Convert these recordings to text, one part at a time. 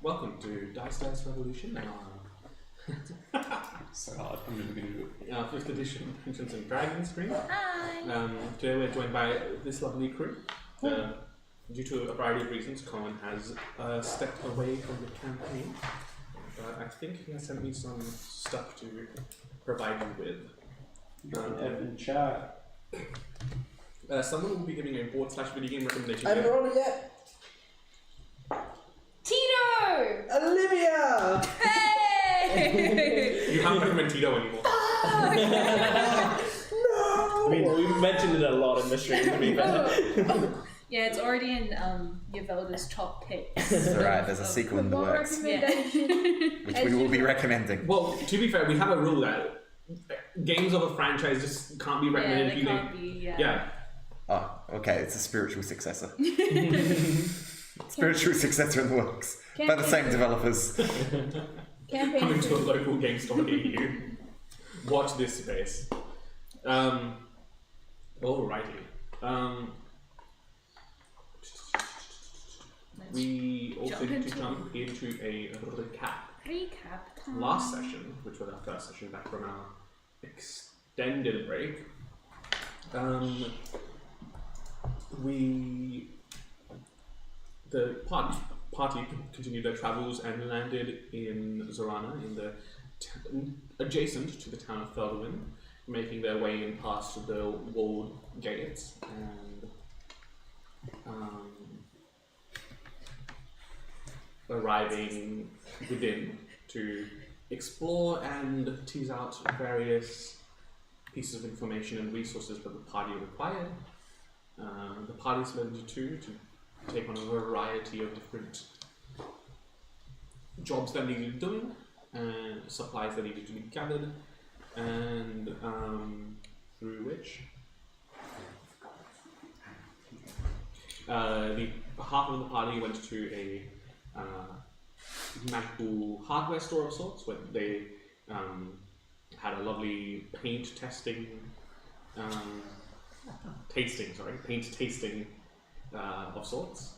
Welcome to Dice Revolution, So hard, I'm never going to do it. 5th edition Dungeons and Dragons stream. Hi! Today we're joined by this lovely crew. Due to a variety of reasons, Colin has stepped away from the campaign. But I think he has sent me some stuff to provide you with. Evan chat. Someone will be giving a board/video game recommendation. I haven't rolled it yet. Tito! Olivia! Hey! You can't recommend Tito anymore. No! I mean, we mentioned it a lot in the stream, to be fair. Yeah, it's already in Yavelda's top picks. That's right, there's a sequel in the works, which we will be recommending. Well, to be fair, we have a rule that games of a franchise just can't be recommended. Yeah, they can't be, yeah. Oh, okay, it's a spiritual successor. Spiritual successor in the works. By the same developers. Coming to a local game store near you. Watch this space. Alrighty. We also need to jump into a recap. Recap. Last session, which was our first session back from our extended break, the party continued their travels and landed in Zorana, in the adjacent to the town of Felderwin, making their way in past the walled gates and arriving within to explore and tease out various pieces of information and resources that the party required. The party split into two to take on a variety of different jobs that needed doing, and supplies that needed to be gathered, and through which the half of the party went to a magical hardware store of sorts, where they had a lovely paint tasting of sorts,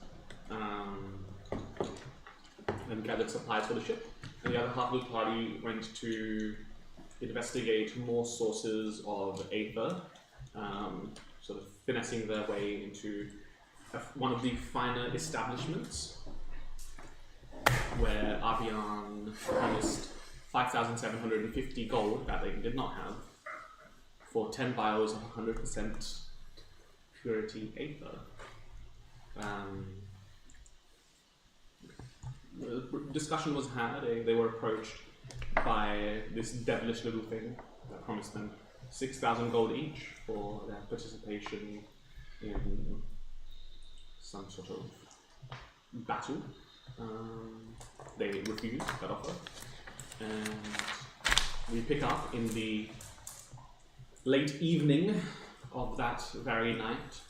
and gathered supplies for the ship. And the other half of the party went to investigate more sources of Aether, sort of finessing their way into one of the finer establishments, where Avian promised 5,750 gold that they did not have for 10 vials of 100% purity Aether. The discussion was had. They were approached by this devilish little thing that promised them 6,000 gold each for their participation in some sort of battle. They refused that offer, and we pick up in the late evening of that very night,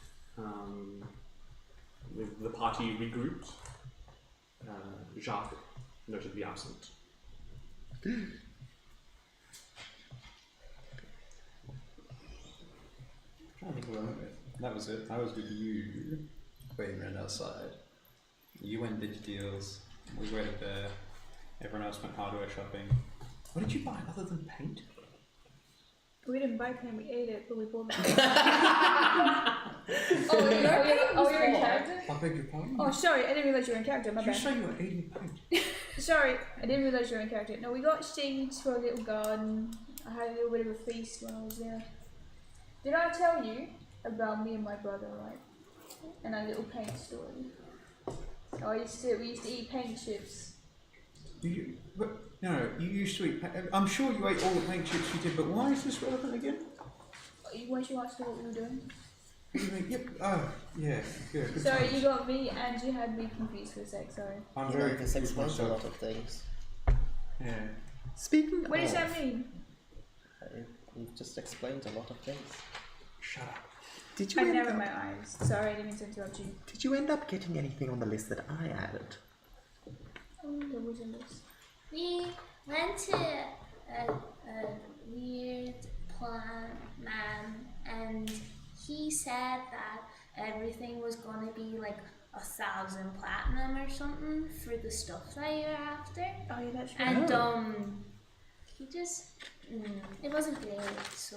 with the party regrouped. Jacques, notably absent. I think that was it. I was with you waiting around outside. You went did your deals. We waited there. Everyone else went hardware shopping. What did you buy other than paint? We didn't buy paint, we ate it, but we bought it. Oh, you're in character? I beg your pardon? Oh, sorry, I didn't realize you were in character, my Did you bad. say you were eating paint? Sorry, I didn't realize you were in character. No, we got seeds for a little garden. I had a little bit of a feast when I was there. Did I tell you about me and my brother, right? And our little paint story? Oh, we used to eat paint chips. No, you used to eat paint. I'm sure you ate all the paint chips you did, but why is this relevant again? Weren't you asking what we were doing? Yep. Oh, yeah. Good. Sorry, times. you got me and you had me confused for a sec, sorry. I'm You very know, this confused explains a myself. lot of things. Yeah. Speaking What does that mean? You've just explained a lot of things. Shut up. Did you I end narrowed up, my eyes. Sorry, I didn't mean to interrupt you. did you end up getting anything on the list that I added? Oh, there was a list. We went to a weird man, and he said that everything was gonna be like 1,000 platinum or something for the stuff that you're after. Oh yeah, that's right. And he just it wasn't great, so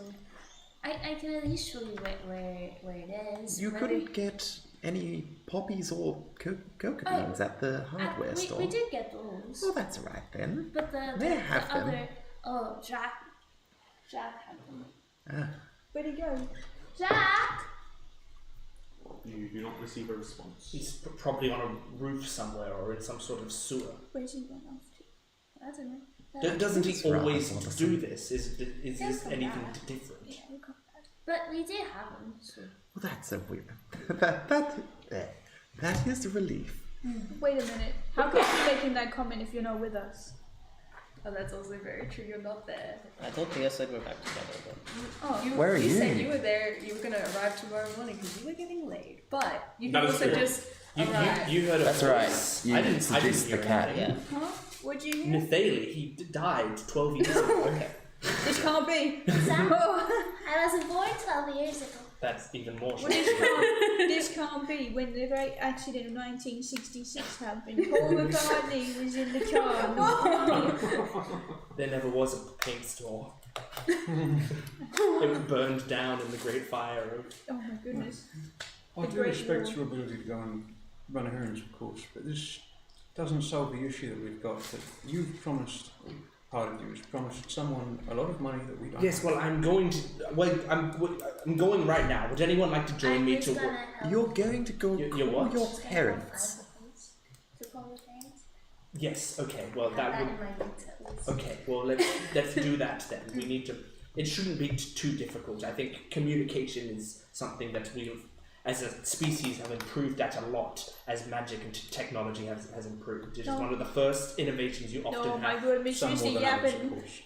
I can at least show you where it is. You couldn't get any poppies or cocoa beans at the hardware store. We did get those. Well, that's all right then. But the them. other Jack had them. Where'd he go? Jack. You do not receive a response. He's probably on a roof somewhere or in some sort of sewer. Where's he gone off to? I don't know. Doesn't he It's rather always bothersome. do this? Is this come anything back. different? Yeah, we'll come back. But we did have them. So. Well, that's a weird. that is a relief. Wait a minute. How could you making that comment if you're not with us? Oh, that's also very true. You're not there. I thought Tia said we're back together, but Oh, Where are you you? said you were there. You were gonna arrive tomorrow morning because you were getting late. But you That can is also true. just arrive. You heard a That's voice. right. You I didn't seduced hear the cat. anything. yeah. huh? What'd you hear? Nathalie, he died 12 years ago. This can't be. Exactly. Oh, I wasn't born 12 years ago. That's even more well, shocking. this can't be. When the great accident of 1966 happened, Paul McCartney was in the car. There never was a paint store. It burned down in the Great Fire of... Oh my goodness. I The do Great respect War. your ability to go and run errands, of course, but this doesn't solve the issue that we've got. That you've promised, part of you has promised someone a lot of money that we don't. Yes, well, I'm going to... Well, I'm going right now. Would anyone like to join me to... You're going to go You're call what? your parents. To call your parents? Yes, okay, well, Have that that would... in my notes at least. Okay, well, let's do that then. We need to... It shouldn't be too difficult. I think communication is something that we've, as a species, have improved at a lot as magic and technology has improved. It is No. one of the first innovations you often Oh my have. god, Miss Some Lucy more than others, of yapping. course.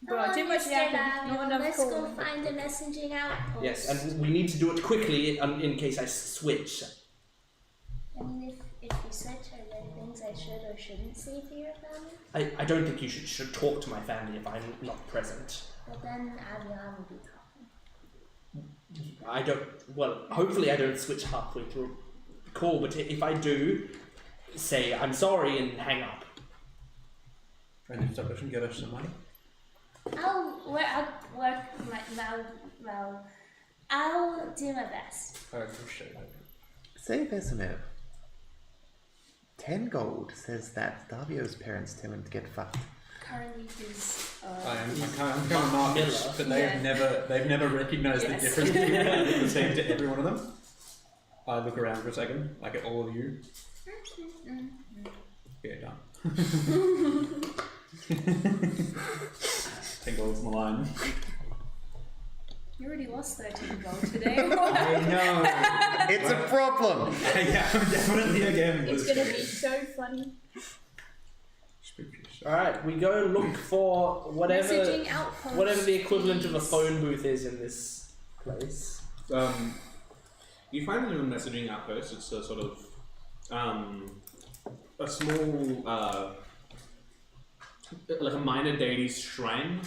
Bro, too much Mr. yapping, Lavin, not enough let's calling. go find a messaging outpost. Yes, and we need to do it quickly in case I switch. I mean, if you switch, are there things I should or shouldn't say to your family? I don't think you should talk to my family if I'm not present. But then Avion will be talking. I don't... Well, hopefully I don't switch halfway through the call, but if I do, say I'm sorry and hang up. And if that doesn't get us some money, I'll do my best. I appreciate it. Say there's a note. 10 gold says that Davio's parents tell him to get fucked. Currently his I'm kind of markets, Miller. but Yeah. they've never recognised Yes. the difference between the same to every one of them. I look around for a second, like at all of you. Yeah, done. 10 gold's my line. You already lost 13 gold today. I know. It's a problem! Yeah, definitely again. It's gonna be so funny. Speak for yourself. Alright, we go look for whatever Messaging outpost. whatever the equivalent of a please. phone booth is in this place. You find that in the messaging outpost, it's a sort of a small, like a minor deity's shrine,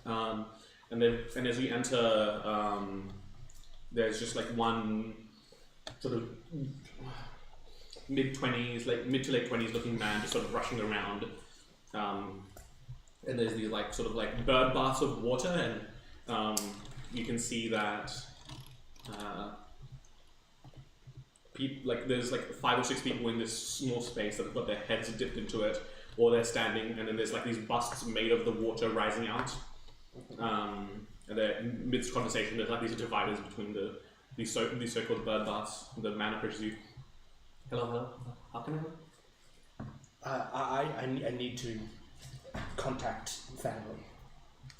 and as you enter, there's just like one sort of mid to late 20s looking man just sort of rushing around, and there's these like sort of like bird baths of water, and you can see that. There's like 5 or 6 people in this small space that have got their heads dipped into it, or they're standing, and then there's like these busts made of the water rising out. And they're midst conversation. There's like these dividers between these so-called bird baths. The man approaches you. Hello. How can I help? I need to contact family.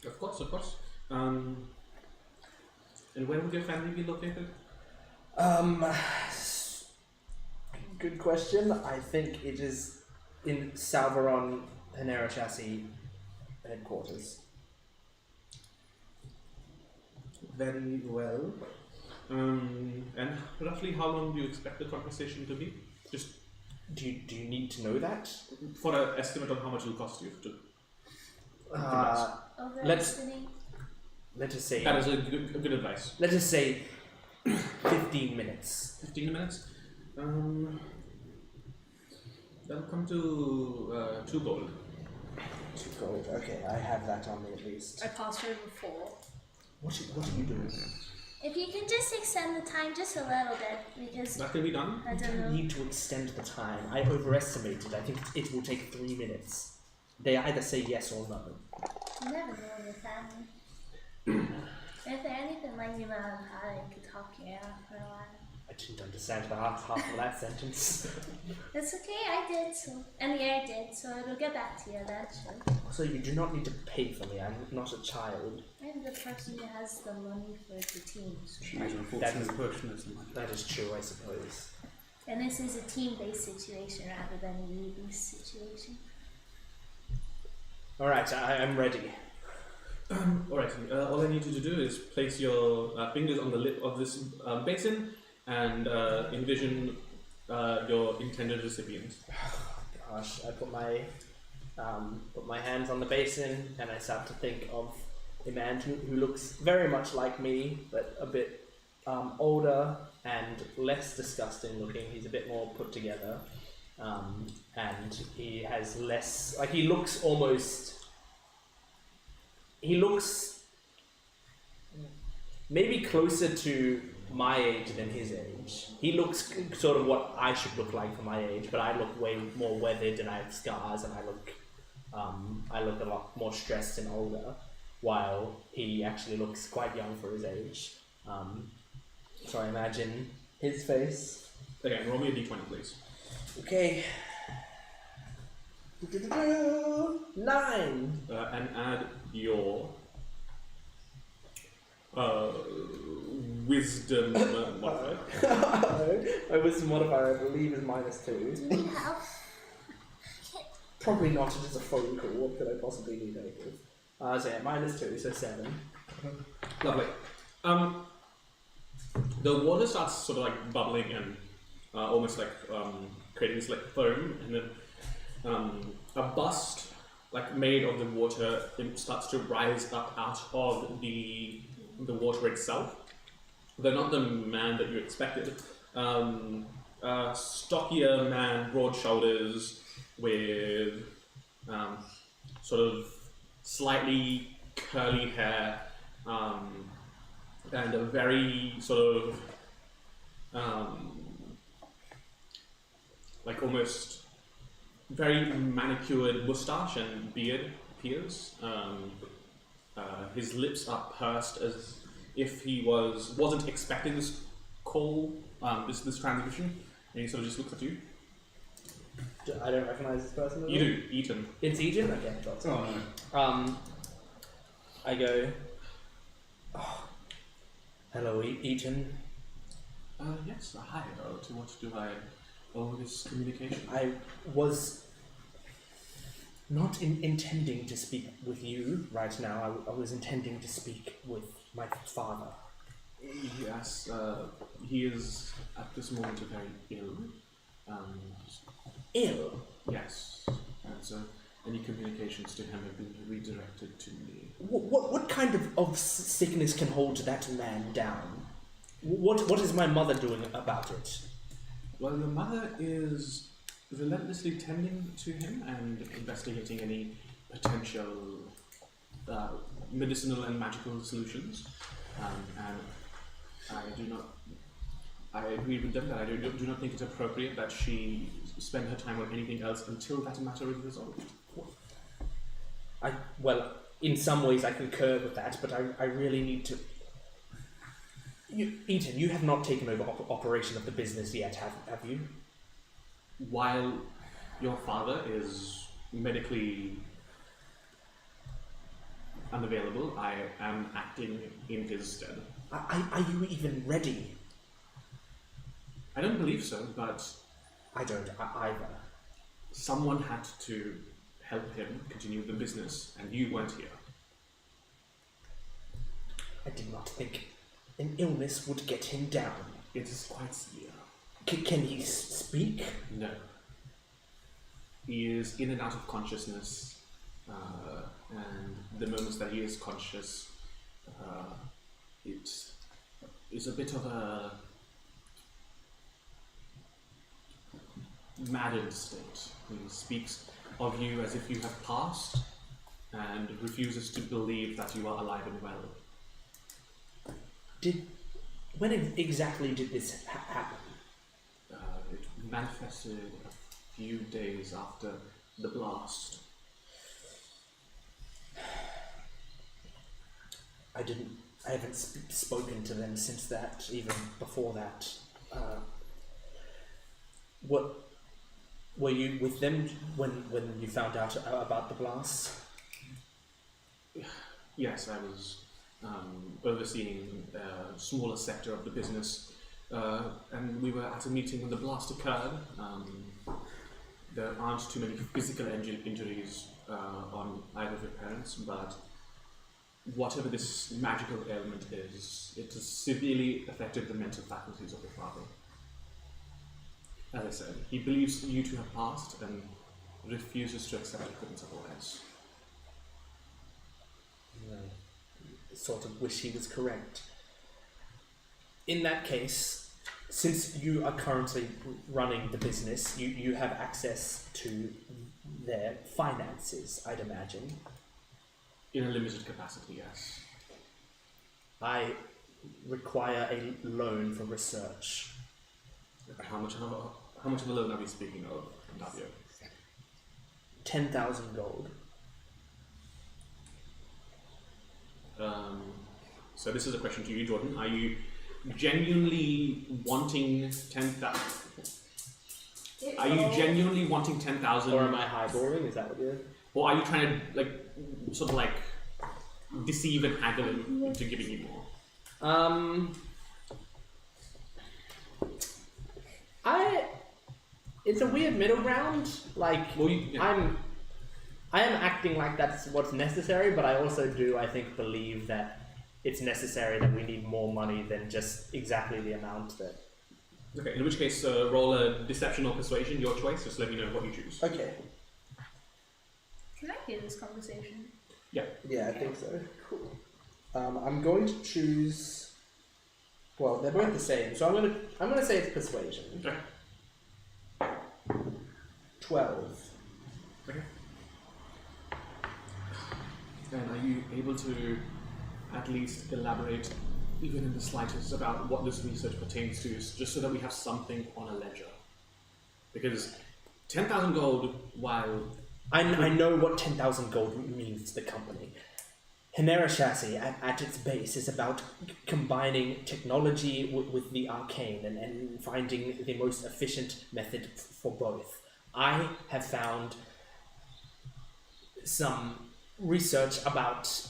Of course. And where would your family be located? Good question. I think it is in Salveron Panera Chassis headquarters. Very well. And roughly how long do you expect the conversation to be? Just Do you need to know that? for an estimate on how much it will cost you to. Overestimate. Let us say. That is a good advice. Let us say 15 minutes. 15 minutes. That'll come to 2 gold. 2 gold. Okay, I have that on me at least. I passed over 4. What are you doing? If you can just extend the time just a little bit, because That can be done. I I don't don't know. need to extend the time. I overestimated. I think it will take 3 minutes. They either say yes or no. You never know in your family. If they're anything like you, I could talk you out for a while. I didn't understand the half of that sentence. It's okay, I did so. And the air did, so it'll get back to you eventually. Also, you do not need to pay for me. I'm not a child. I'm the person who has the money for the team. So. She's unfortunately pushing us in like That is true, I suppose. And this is a team-based situation rather than a you-based situation. Alright, I'm ready. Alright, all I need you to do is place your fingers on the lip of this basin and envision your intended recipient. Gosh, I put my hands on the basin and I start to think of a man who looks very much like me, but a bit older and less disgusting looking. He's a bit more put together, and he has less. Like he looks maybe closer to my age than his age. He looks sort of what I should look like for my age, but I look way more weathered and I have scars and I look a lot more stressed and older, while he actually looks quite young for his age. So I imagine his face. Okay, roll me a d20, please. Okay. 9! And add your wisdom modifier. My wisdom modifier, I believe, is -2. Do you need help? Probably not, it is a phone call. What could I possibly need help with? So yeah, -2, so 7. Lovely. The water starts sort of like bubbling and almost like creating this like foam, and then a bust like made of the water starts to rise up out of the water itself. Though not the man that you expected. Stockier man, broad shoulders, with sort of slightly curly hair, and a very sort of like almost very manicured moustache and beard appears. His lips are pursed as if he wasn't expecting this call, this transmission, and he sort of just looks at you. I don't recognize this person at You all? do, Eaton. It's Egan? Okay, that's oh no. I go, oh, hello, Egan. Yes, hi. To what do I owe this communication? I was not intending to speak with you right now. I was intending to speak with my father. Yes, he is at this moment very ill. Ill? Yes, and so any communications to him have been redirected to me. What kind of sickness can hold that man down? What is my mother doing about it? Well, your mother is relentlessly tending to him and investigating any potential medicinal and magical solutions. And I agree with them that I do not think it's appropriate that she spend her time on anything else until that matter is resolved. Well, in some ways I concur with that, but I really need to... Eaton, you have not taken over operation of the business yet, have you? While your father is medically unavailable, I am acting in his stead. Are you even ready? I don't believe so, but I don't either. someone had to help him continue the business, and you weren't here. I did not think an illness would get him down. It is quite severe. Can he speak? No. He is in and out of consciousness, and the moments that he is conscious, it is a bit of a maddened state. He speaks of you as if you have passed and refuses to believe that you are alive and well. When exactly did this happen? It manifested a few days after the blast. I haven't spoken to them since that, even before that. What were you with them when you found out about the blast? Yes, I was overseeing a smaller sector of the business, and we were at a meeting when the blast occurred. There aren't too many physical injuries on either of your parents, but whatever this magical ailment is, it has severely affected the mental faculties of your father. As I said, he believes you to have passed and refuses to accept evidence otherwise. Sort of wish he was correct. In that case, since you are currently running the business, you have access to their finances, I'd imagine. In a limited capacity, yes. I require a loan for research. How much of a loan are we speaking of, Davio? 10,000 gold. So this is a question to you, Jordan. Are you genuinely wanting 10,000? Are you genuinely wanting 10,000? Or am I highballing? Is that what you're... Or are you trying to sort of deceive and haggle him into giving you more? It's a weird middle ground. I am acting like that's what's necessary, but I also do, I think, believe that it's necessary that we need more money than just exactly the amount that... Okay, in which case, roll a deception or persuasion, your choice. Just let me know what you choose. Okay. Can I hear this conversation? Yeah. Yeah, I think so. Cool. I'm going to choose... Well, they're both the same, so I'm gonna say it's persuasion. Okay. 12. Okay. And are you able to at least elaborate, even in the slightest, about what this research pertains to, just so that we have something on a ledger? Because 10,000 gold, while... I know what 10,000 gold means to the company. Enriya chassis, at its base, is about combining technology with the arcane and finding the most efficient method for both. I have found some research about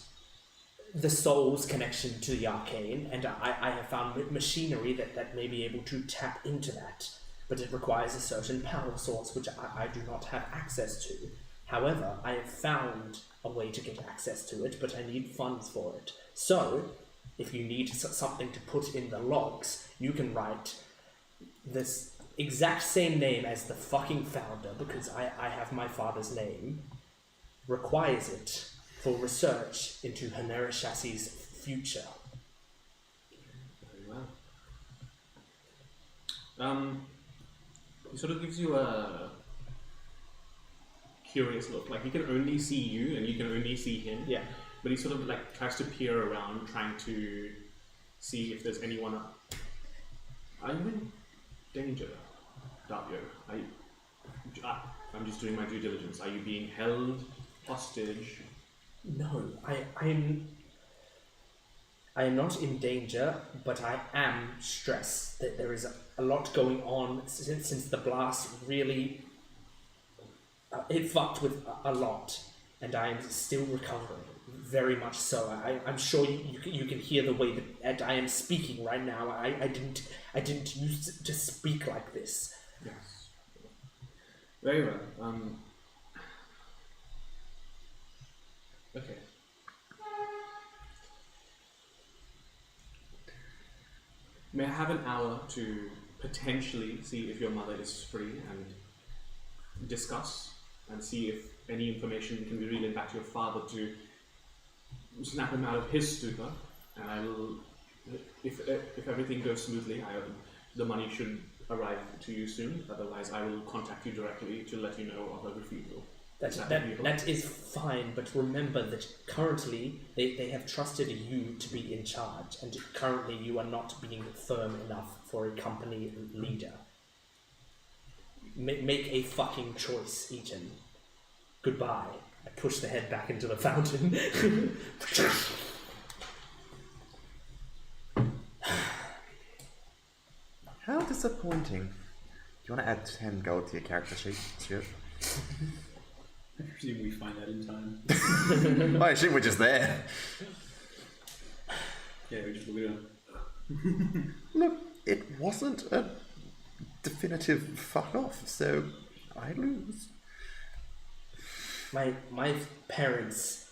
the soul's connection to the arcane, and I have found machinery that may be able to tap into that, but it requires a certain power source which I do not have access to. However, I have found a way to get access to it, but I need funds for it. So, if you need something to put in the logs, you can write this exact same name as the fucking founder, because I have my father's name, requires it for research into Enriya Chassis's future. Very well. He sort of gives you a curious look. He can only see you and you can only see him. Yeah. But he sort of tries to peer around, trying to see if there's anyone up. Are you in danger, Davio? I'm just doing my due diligence. Are you being held hostage? No, I am not in danger, but I am stressed that there is a lot going on since the blast really... it fucked with a lot, and I am still recovering, very much so. I'm sure you can hear the way that I am speaking right now. I didn't used to speak like this. Yes. Very well. Okay. May I have an hour to potentially see if your mother is free and discuss and see if any information can be relayed back to your father to snap him out of his stupor, and I will if everything goes smoothly, the money should arrive to you soon. Otherwise, I will contact you directly to let you know of a refusal. That is fine, but remember that currently they have trusted you to be in charge, and currently you are not being firm enough for a company leader. Make a fucking choice, Eaton. Goodbye. I push the head back into the fountain. How disappointing. Do you want to add 10 gold to your character sheet, Stuart? I presume we find that in time. I assume we're just there. Yeah, we just look it up. Look, it wasn't a definitive fuck off, so I lose. My parents,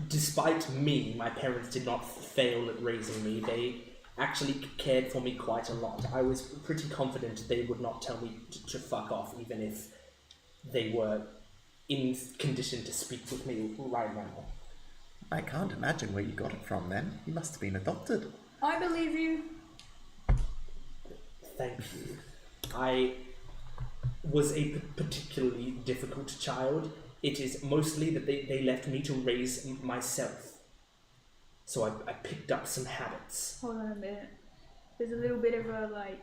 despite me, my parents did not fail at raising me. They actually cared for me quite a lot. I was pretty confident they would not tell me to fuck off, even if they were in condition to speak with me right now. I can't imagine where you got it from then. You must have been adopted. I believe you. Thank you. I was a particularly difficult child. It is mostly that they left me to raise myself. So I picked up some habits. Hold on a minute. There's a little bit of a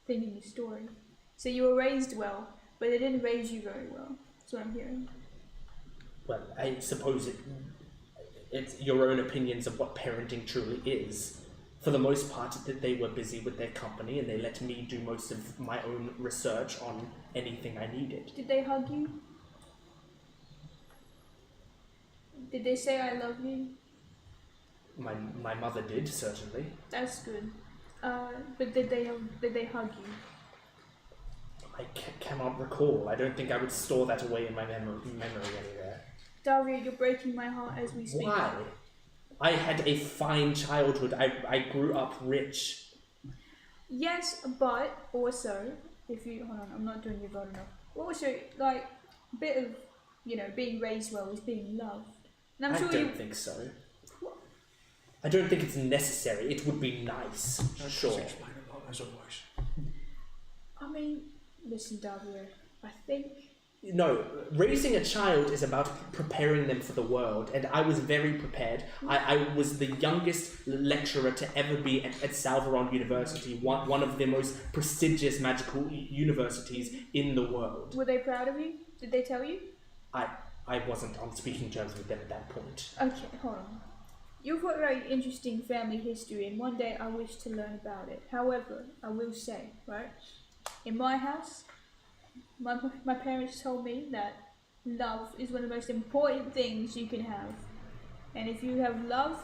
thing in your story. So you were raised well, but they didn't raise you very well. That's what I'm hearing. Well, I suppose it's your own opinions of what parenting truly is. For the most part, that they were busy with their company and they let me do most of my own research on anything I needed. Did they hug you? Did they say I love you? My mother did, certainly. That's good. But did they hug you? I cannot recall. I don't think I would store that away in my memory anywhere. Daria, you're breaking my heart as we speak. Why? I had a fine childhood. I grew up rich. Yes, but also, if you hold on, I'm not doing your vote enough. Also, a bit of being raised well is being loved. And I'm sure don't think so. What? I don't think it's necessary. It would be nice. Sure. Explain a lot as always. I mean, listen, Daria, I think. No, raising a child is about preparing them for the world, and I was very prepared. I was the youngest lecturer to ever be at Salveron University, one of the most prestigious magical universities in the world. Were they proud of you? Did they tell you? I wasn't on speaking terms with them at that point. Okay, hold on. You've got a very interesting family history, and one day I wish to learn about it. However, I will say, right, in my house, my parents told me that love is one of the most important things you can have. And if you have love,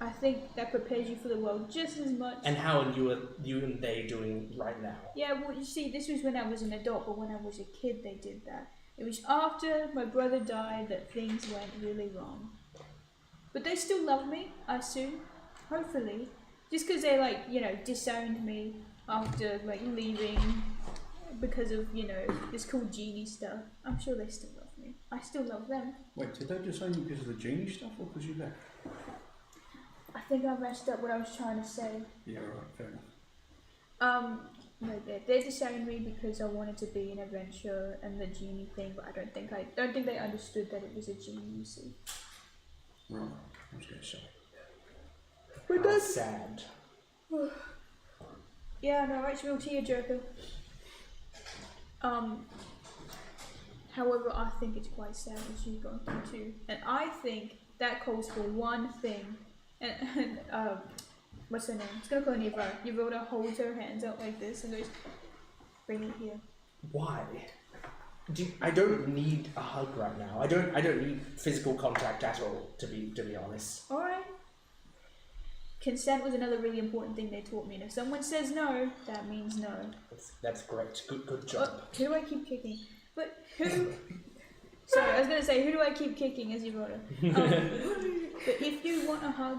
I think that prepares you for the world just as much. And how are you and they doing right now? Yeah, well, you see, this was when I was an adult, but when I was a kid, they did that. It was after my brother died that things went really wrong. But they still love me, I assume. Hopefully. Just because they, disowned me after, leaving because of, this cool genie stuff. I'm sure they still love me. I still love them. Wait, did they disown you because of the genie stuff or because you left? I think I messed up what I was trying to say. Yeah, right, fair enough. No, they disowned me because I wanted to be an adventurer and the genie thing, but I don't think they understood that it was a genie, you see. Right, I was going to say. But How sad. Yeah, no, it's real tearjerker. However, I think it's quite sad what you've gone through too. And I think that calls for one thing. And what's her name? It's gonna call Enriya. Enriya holds her hands out like this and goes, "Bring it here." Why? I don't need a hug right now. I don't need physical contact at all, to be honest. Alright. Consent was another really important thing they taught me. And if someone says no, that means no. That's great. Good job. Who do I keep kicking? But who... Sorry, I was going to say, who do I keep kicking as Enriya? But if you want a hug,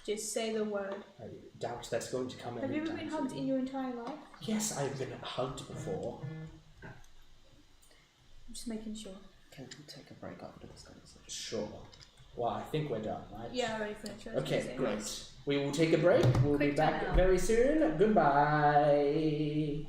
just say the word. I doubt that's going to come Have you ever been hugged in your entire life? Yes, I've been hugged before. I'm just making sure. Can we take a break after this conversation? Sure. Well, I think we're done, right? Yeah, I already finished. I was Okay, gonna say. great. We will take a break. We'll be Quick back timeout. very soon. Goodbye.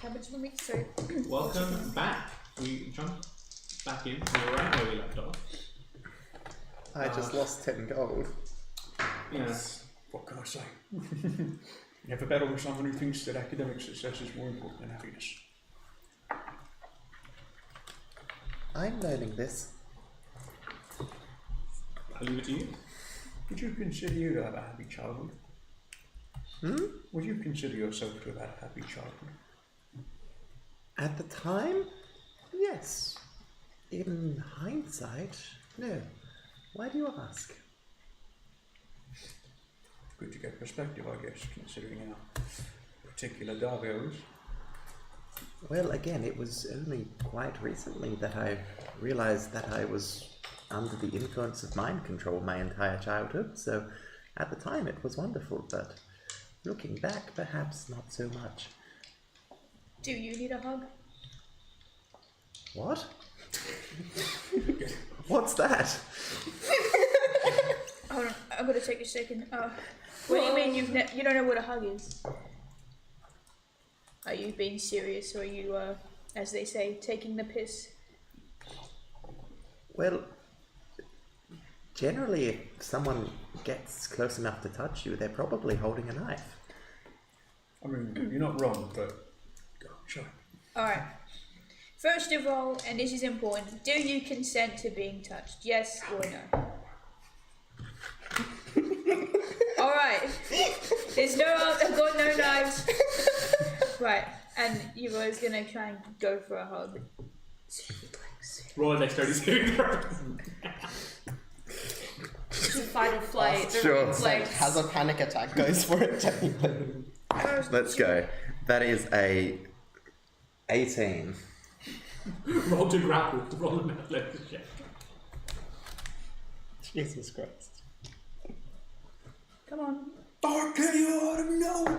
cabbage for me. So Welcome back. We jumped back in. We were right where we left off. I just lost 10 gold. Yes. What can I say? You have a battle with someone who thinks that academic success is more important than happiness. I'm learning this. I'll leave it to you. Would you consider you to have a happy childhood? Would you consider yourself to have had a happy childhood? At the time, yes. In hindsight, no. Why do you ask? Good to get perspective, I guess, considering our particular Davios. Well, again, it was only quite recently that I realized that I was under the influence of mind control my entire childhood, so at the time it was wonderful, but looking back, perhaps not so much. do you need a hug? What? What's that? Hold on, I'm gonna take a second. What do you mean you don't know what a hug is? Are you being serious, or are you, as they say, taking the piss? Well, generally, if someone gets close enough to touch you, they're probably holding a knife. I mean, you're not wrong, but go on, show. Alright. First of all, and this is important, do you consent to being touched? Yes or no? Alright. There's no, I've got no knives. Right, and you was gonna try and go for a hug. Roll a dexterity saving throw. It's a fight or flight. Sure. Like, Has a panic attack, goes for it technically. Let's go. That is a 18. Roll to grapple. Roll an athletics check. Jesus Christ. Come on. Archaeon, no!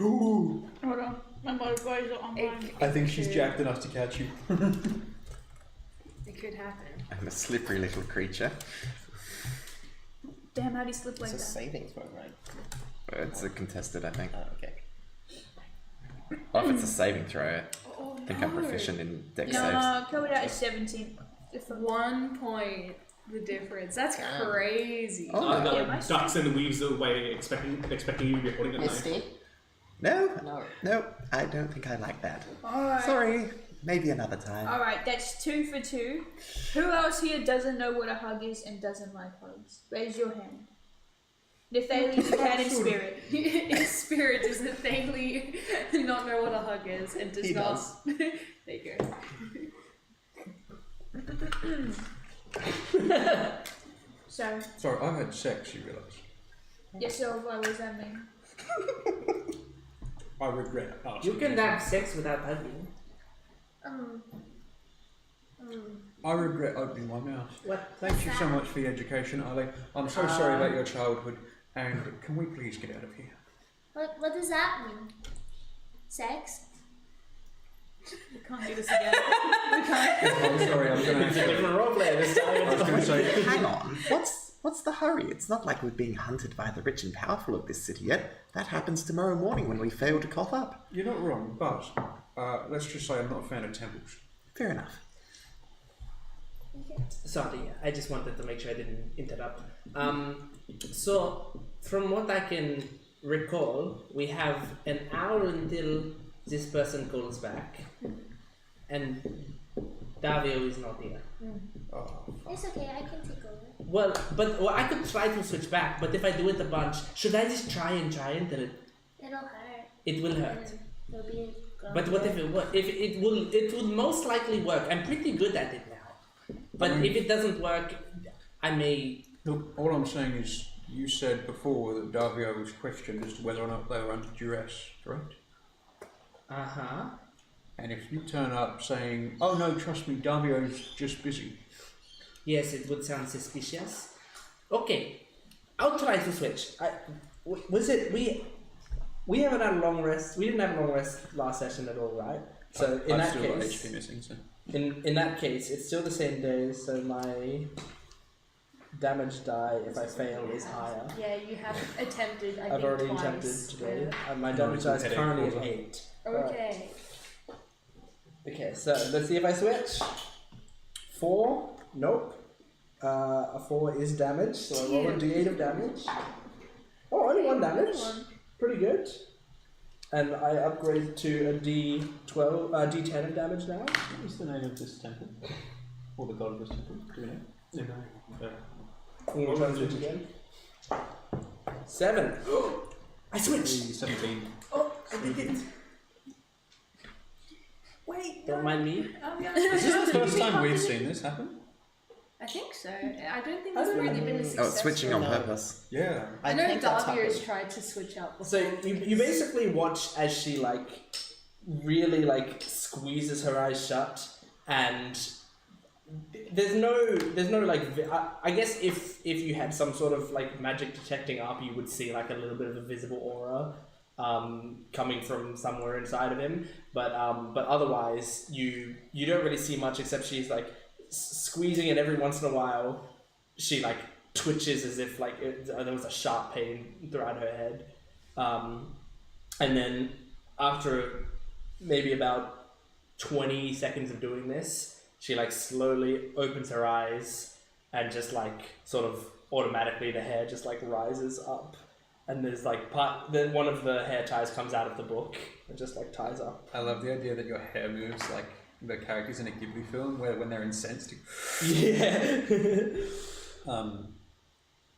Ooh. Hold on. My modifiers are online. I think she's jacked enough to catch you. it could happen. I'm a slippery little creature. Damn, how do you slip like It's a that? saving throw, right? It's a contested, I think. Oh, okay. Oh, if it's a saving throw, I think I'm proficient in dex saves. No, covered out at 17. 1 point the difference. That's crazy. Oh, I yeah, got my ducks and weaves away, expecting you to be holding a knife. Misty? No, I don't think I like that. Alright. Sorry, maybe another time. Alright, that's 2 for 2. Who else here doesn't know what a hug is and doesn't like hugs? Raise your hand. Nathalie, you can in spirit. In spirit, does Nathalie not know what a hug is and does He not? does. There you go. So, Sorry, I've had sex, you realise. yes, so what does that mean? I regret asking. You can have sex without hugging. I regret opening my mouth. What? Thank you so much for the education, Ali. I'm so sorry about your childhood, and can we please get out of here? What does that mean? Sex? We can't do this again. I'm sorry, I'm going to have to... Different roleplay this I was time. going to say... Hang on, what's the hurry? It's not like we're being hunted by the rich and powerful of this city yet. That happens tomorrow morning when we fail to cough up. You're not wrong, but let's just say I'm not a fan of temples. Fair enough. Sorry, I just wanted to make sure I didn't interrupt. So, from what I can recall, we have an hour until this person calls back, and Davio is not here. Oh, It's okay, I can take over. Well, I could try to switch back, but if I do it a bunch, should I just try until It'll hurt. it will hurt? It'll be gone. But what if it works? If it will, it would most likely work. I'm pretty good at it now. But if it doesn't work, I may. Look, all I'm saying is, you said before that Davio was questioned as to whether or not they were under duress, correct? Uh-huh. And if you turn up saying, oh no, trust me, Davio's just busy. Yes, it would sound suspicious. Okay, I'll try to switch. Was it we haven't had a long rest. We didn't have a long rest last session at all, right? So in I've that still got case, HP missing, so. in that case, it's still the same day. So my damage die if I fail is higher. Yeah, you have attempted. I I've think already twice. attempted today. Yeah. My damage die is headache currently at causer. 8. Okay. Okay, so let's see if I switch. 4, nope. A 4 is damage, so I roll a d8 of damage. Oh, only 1 damage. Pretty good. And I upgrade to a d12, d10 of damage now. What is the name of this temple? Or the god of this temple? Do we know? I'm going to try and switch again. 7. I switched. 17. Oh, I did it. Wait, Don't mind me. Is this the first time we've seen this happen? I think so. I don't think it's really been a success. Oh, it's switching on No. purpose. Yeah. I know think that's Davio has happened. tried to switch out before. So you basically watch as she really squeezes her eyes shut, and there's no I guess if you had some sort of magic detecting up, you would see a little bit of a visible aura coming from somewhere inside of him, but otherwise you don't really see much, except she's squeezing it every once in a while. She twitches as if there was a sharp pain throughout her head, and then after maybe about 20 seconds of doing this, she slowly opens her eyes, and just sort of automatically the hair just rises up, and there's then one of the hair ties comes out of the book and just ties up. I love the idea that your hair moves like the characters in a Ghibli film, where when they're incensed. Yeah.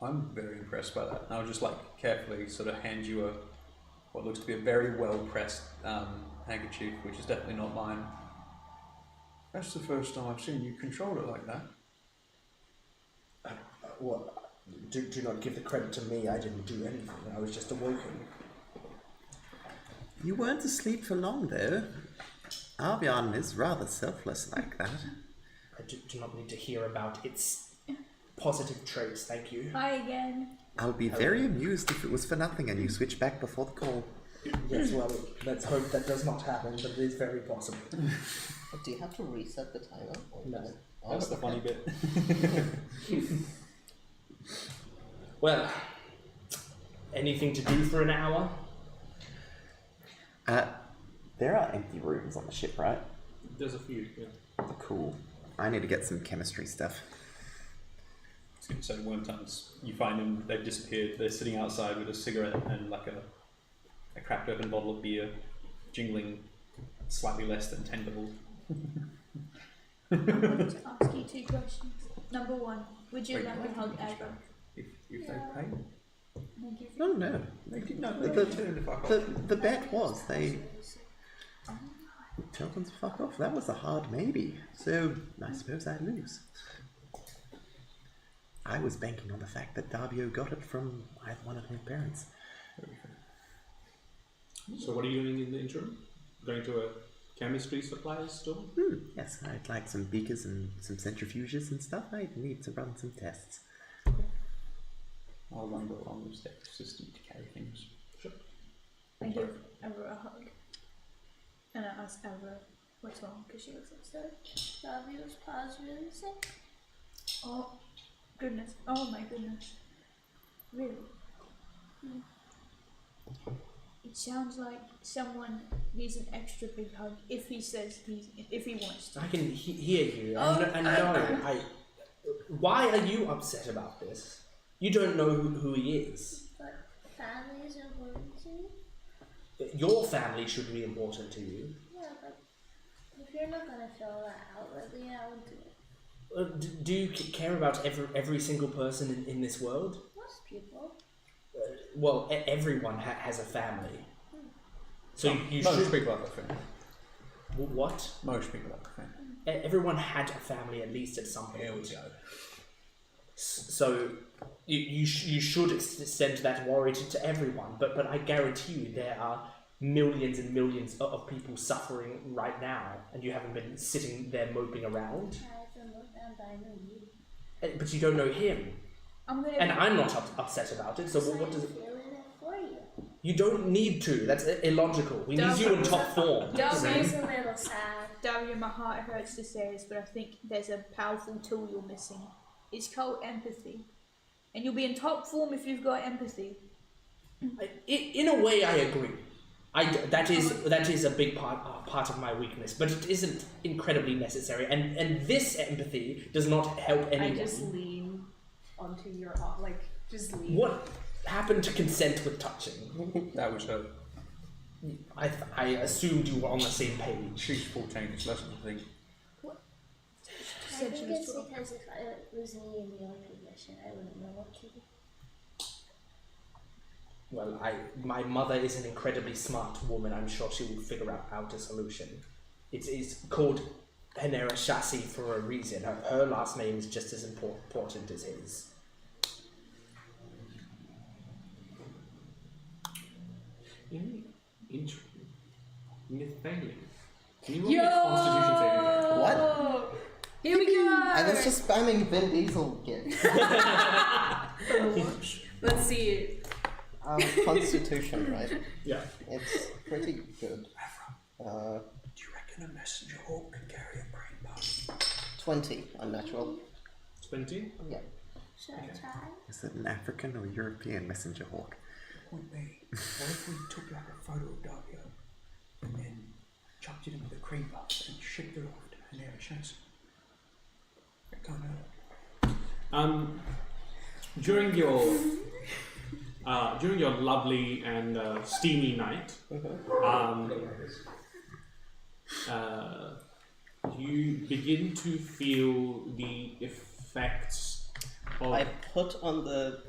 I'm very impressed by that. And I'll just carefully sort of hand you what looks to be a very well pressed handkerchief, which is definitely not mine. That's the first time I've seen you control it like that. Well, do not give the credit to me. I didn't do anything. I was just awoken. You weren't asleep for long, though. Arvion is rather selfless like that. I do not need to hear about its positive traits, thank you. Hi again. I'll be very amused if it was for nothing and you switch back before the call. Yes, well, let's hope that does not happen, but it is very possible. Do you have to reset the timer? Or No. Oh, That's the funny bit. Well, anything to do for an hour? There are empty rooms on the ship, right? There's a few, yeah. Cool. I need to get some chemistry stuff. I was going to say, worm tongues. You find them, they've disappeared. They're sitting outside with a cigarette and a cracked open bottle of beer, jingling slightly less than 10 gold. I'm going to ask you 2 questions. Number 1, would you Wait, like a hug ever? If they pay. Thank you. Oh no. They did not. The- They turned the fuck off. The bet was they tell them to fuck off. That was a hard maybe. So I suppose I lose. I was banking on the fact that Davio got it from either one of her parents. So what are you doing in the interim? Going to a chemistry supplies store? Yes, I'd like some beakers and some centrifuges and stuff. I need to run some tests. I'll wander along with their assistant to carry things. I give Ever a hug. And I ask Ever what's wrong because she looks upset. Davio's pa's really sick. Oh, goodness. Oh my goodness. Really? It sounds like someone needs an extra big hug if he says if he wants to. I can hear you. I know. Why are you upset about this? You don't know who he is. But family is important to you? Your family should be important to you. Yeah, but if you're not gonna fill that outwardly, I won't do it. Do you care about every single person in this world? Most people. Well, everyone has a family. So you Most should... people have a family. What? Most people have a family. Everyone had a family at least at some point. Here we go. So you should extend that worry to everyone. But I guarantee you there are millions and millions of people suffering right now, and you haven't been sitting there moping around. I have to look down, but I know you. But you don't know him. And I'm not upset about it, so what does it... Feeling it for you. You don't need to. That's illogical. We need you in top form. It's a little sad. Davio, my heart hurts to say this, but I think there's a powerful tool you're missing. It's called empathy. And you'll be in top form if you've got empathy. In a way, I agree. That is a big part of my weakness, but it isn't incredibly necessary. And this empathy does not help anyone. I just lean onto your arm, like just lean. What happened to consent with touching? That was her. I assumed you were on the same page. She's 14, it's less than a thing. I think it's because if it was me in your position, I wouldn't know what to do. Well, my mother is an incredibly smart woman. I'm sure she will figure out a solution. It is called Enriya Chassis for a reason. Her last name is just as important as his. Interesting. Nathaniel. Can you roll me a Constitution saving throw? What? Here we go! I was just spamming Vin Diesel again. Let's see. Constitution, right? Yeah. It's pretty good. Do you reckon a messenger hawk can carry a brain bug? 20 unnatural. 20? Yeah. Should I try? Is it an African or European messenger hawk? Point B. What if we took like a photo of Dario and then chucked it into the cream puff and shipped it off to Enriya Chassis? I can't know. During your lovely and steamy night, you begin to feel the effects of. I put on the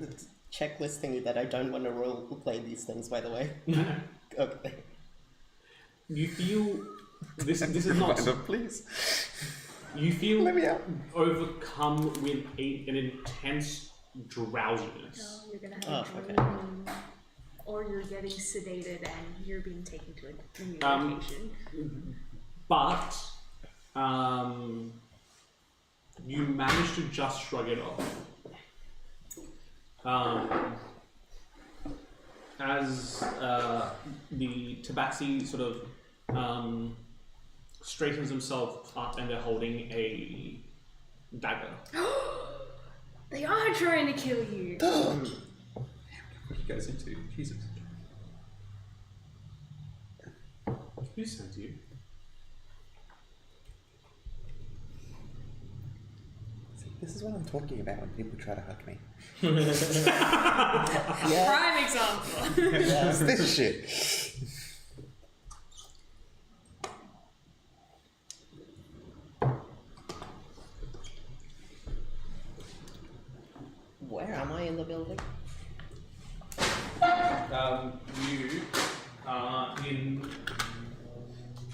checklist thingy that I don't want to role play these things, by the way. Okay. You feel this is not. Please. You feel Let me out. overcome with an intense drowsiness. No, you're gonna have a okay. dream, or you're getting sedated and you're being taken to a new location. But you manage to just shrug it off. As the tabaxi sort of straightens himself up and they're holding a dagger. They are trying to kill you. What he goes into, Jesus. Who sent you? See, this is what I'm talking about when people try to hug me. Yeah. Prime example. It's this shit. Where am I in the building? You are in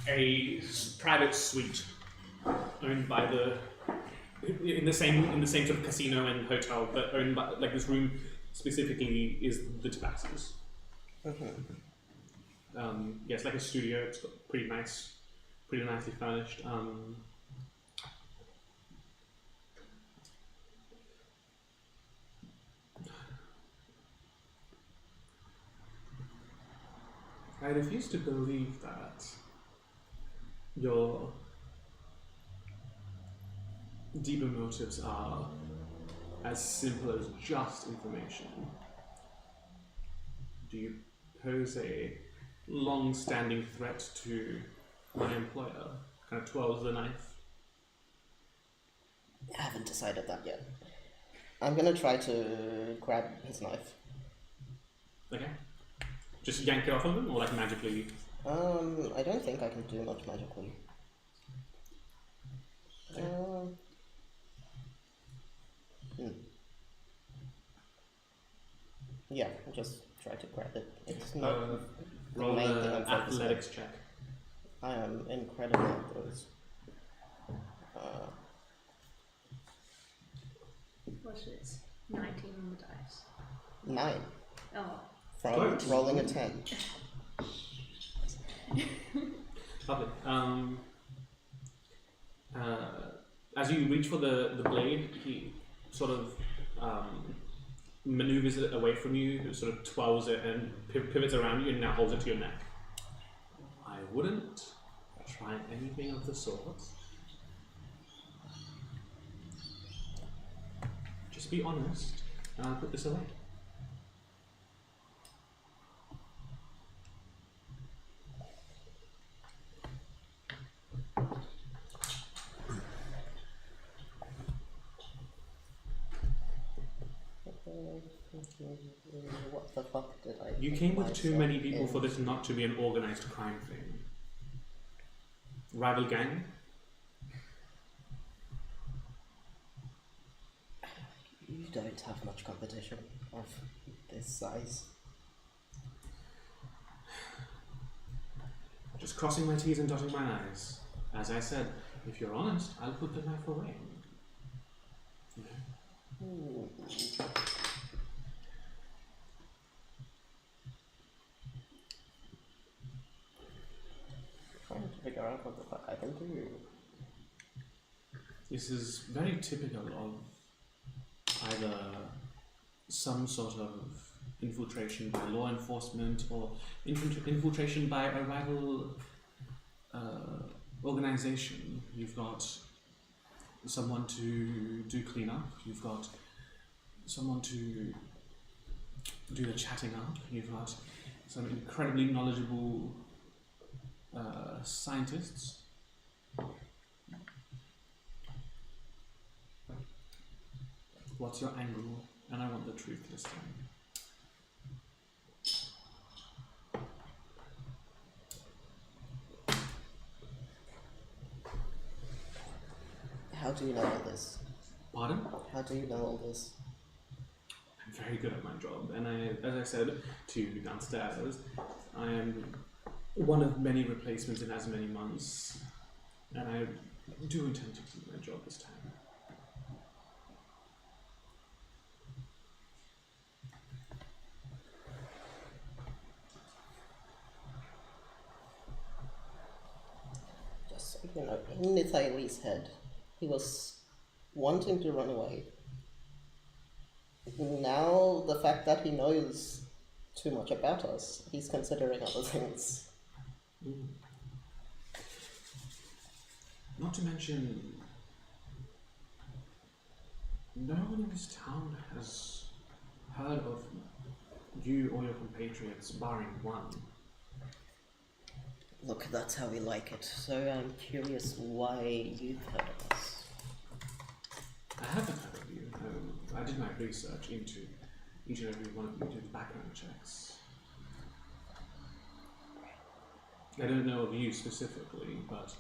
a private suite owned by in the same sort of casino and hotel, but owned by, like, this room specifically is the Tabaxis. Yeah, it's like a studio. It's got pretty nicely furnished. I refuse to believe that your deeper motives are as simple as just information. Do you pose a long-standing threat to my employer? Kind of twirls the knife. I haven't decided that yet. I'm gonna try to grab his knife. Okay. Just yank it off of him, or like magically? I don't think I can do much magically. Yeah, I'll just try to grab it. It's not the Roll main thing an I'm focusing on. athletics check. I am incredible at those. What's this? 19 on the dice. 9 Oh. from Close. rolling a 10. Lovely. As you reach for the blade, he sort of maneuvers it away from you, sort of twirls it and pivots around you and now holds it to your neck. I wouldn't try anything of the sort. Just be honest, and I'll put this away. What the fuck did I? You put came with too myself many people in? for this not to be an organized crime thing. Rival gang? You don't have much competition of this size. Just crossing my T's and dotting my I's. As I said, if you're honest, I'll put the knife away. Ooh. Trying to figure out what the fuck I can do. This is very typical of either some sort of infiltration by law enforcement or infiltration by a rival organization. You've got someone to do cleanup, you've got someone to do the chatting up, you've got some incredibly knowledgeable scientists. What's your angle? And I want the truth this time. How do you know all this? Pardon? How do you know all this? I'm very good at my job, and as I said to you downstairs, I am one of many replacements in as many months, and I do intend to keep my job this time. Just so you know, in Nithai's head, he was wanting to run away. Now, the fact that he knows too much about us, he's considering other things. Not to mention, no one in this town has heard of you or your compatriots, barring one. Look, that's how we like it. So I'm curious why you've heard of us. I haven't heard of you. I did my research into each and every one of you, did background checks. I don't know of you specifically, but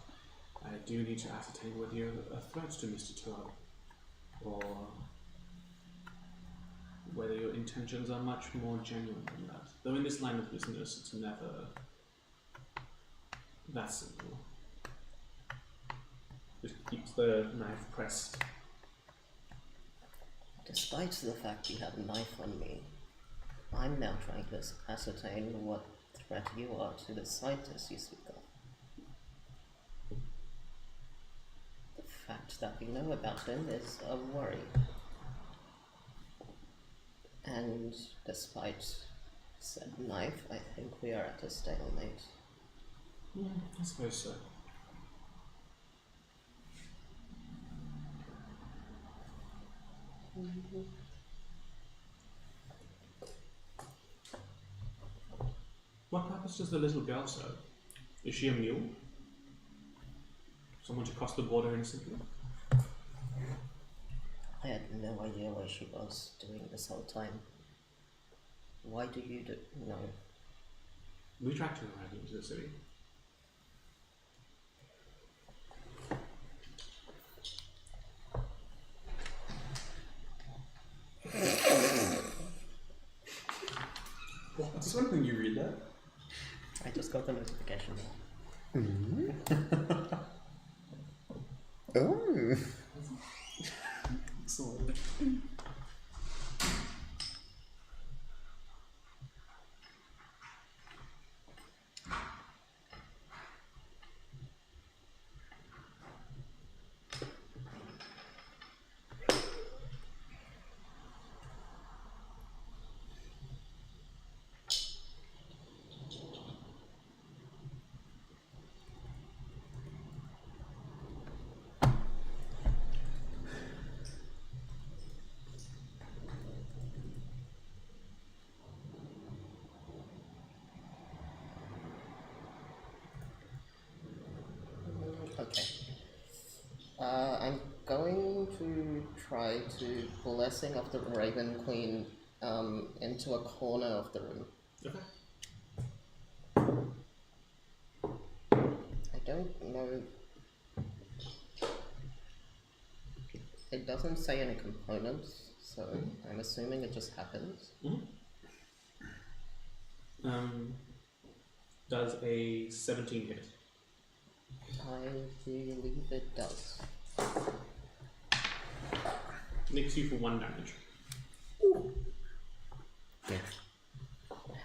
I do need to ascertain whether you're a threat to Mr. Tubb, or whether your intentions are much more genuine than that. Though in this line of business, it's never that simple. Just keeps the knife pressed. Despite the fact you have a knife on me, I'm now trying to ascertain what threat you are to the scientists you speak of. The fact that we know about him is a worry. And despite said knife, I think we are at a stalemate. I suppose so. What purpose does the little girl serve? Is she a mule? Someone to cross the border innocently? I had no idea where she was doing this whole time. Why do you know? We tracked her arriving into the city. What? Just when you read that? I just got the notification. Oh. Excellent. Okay. I'm going to try to Blessing of the Raven Queen into a corner of the room. Okay. I don't know. It doesn't say any components, so I'm assuming it just happens. Does a 17 hit? I believe it does. Nicks you for 1 damage. Yeah.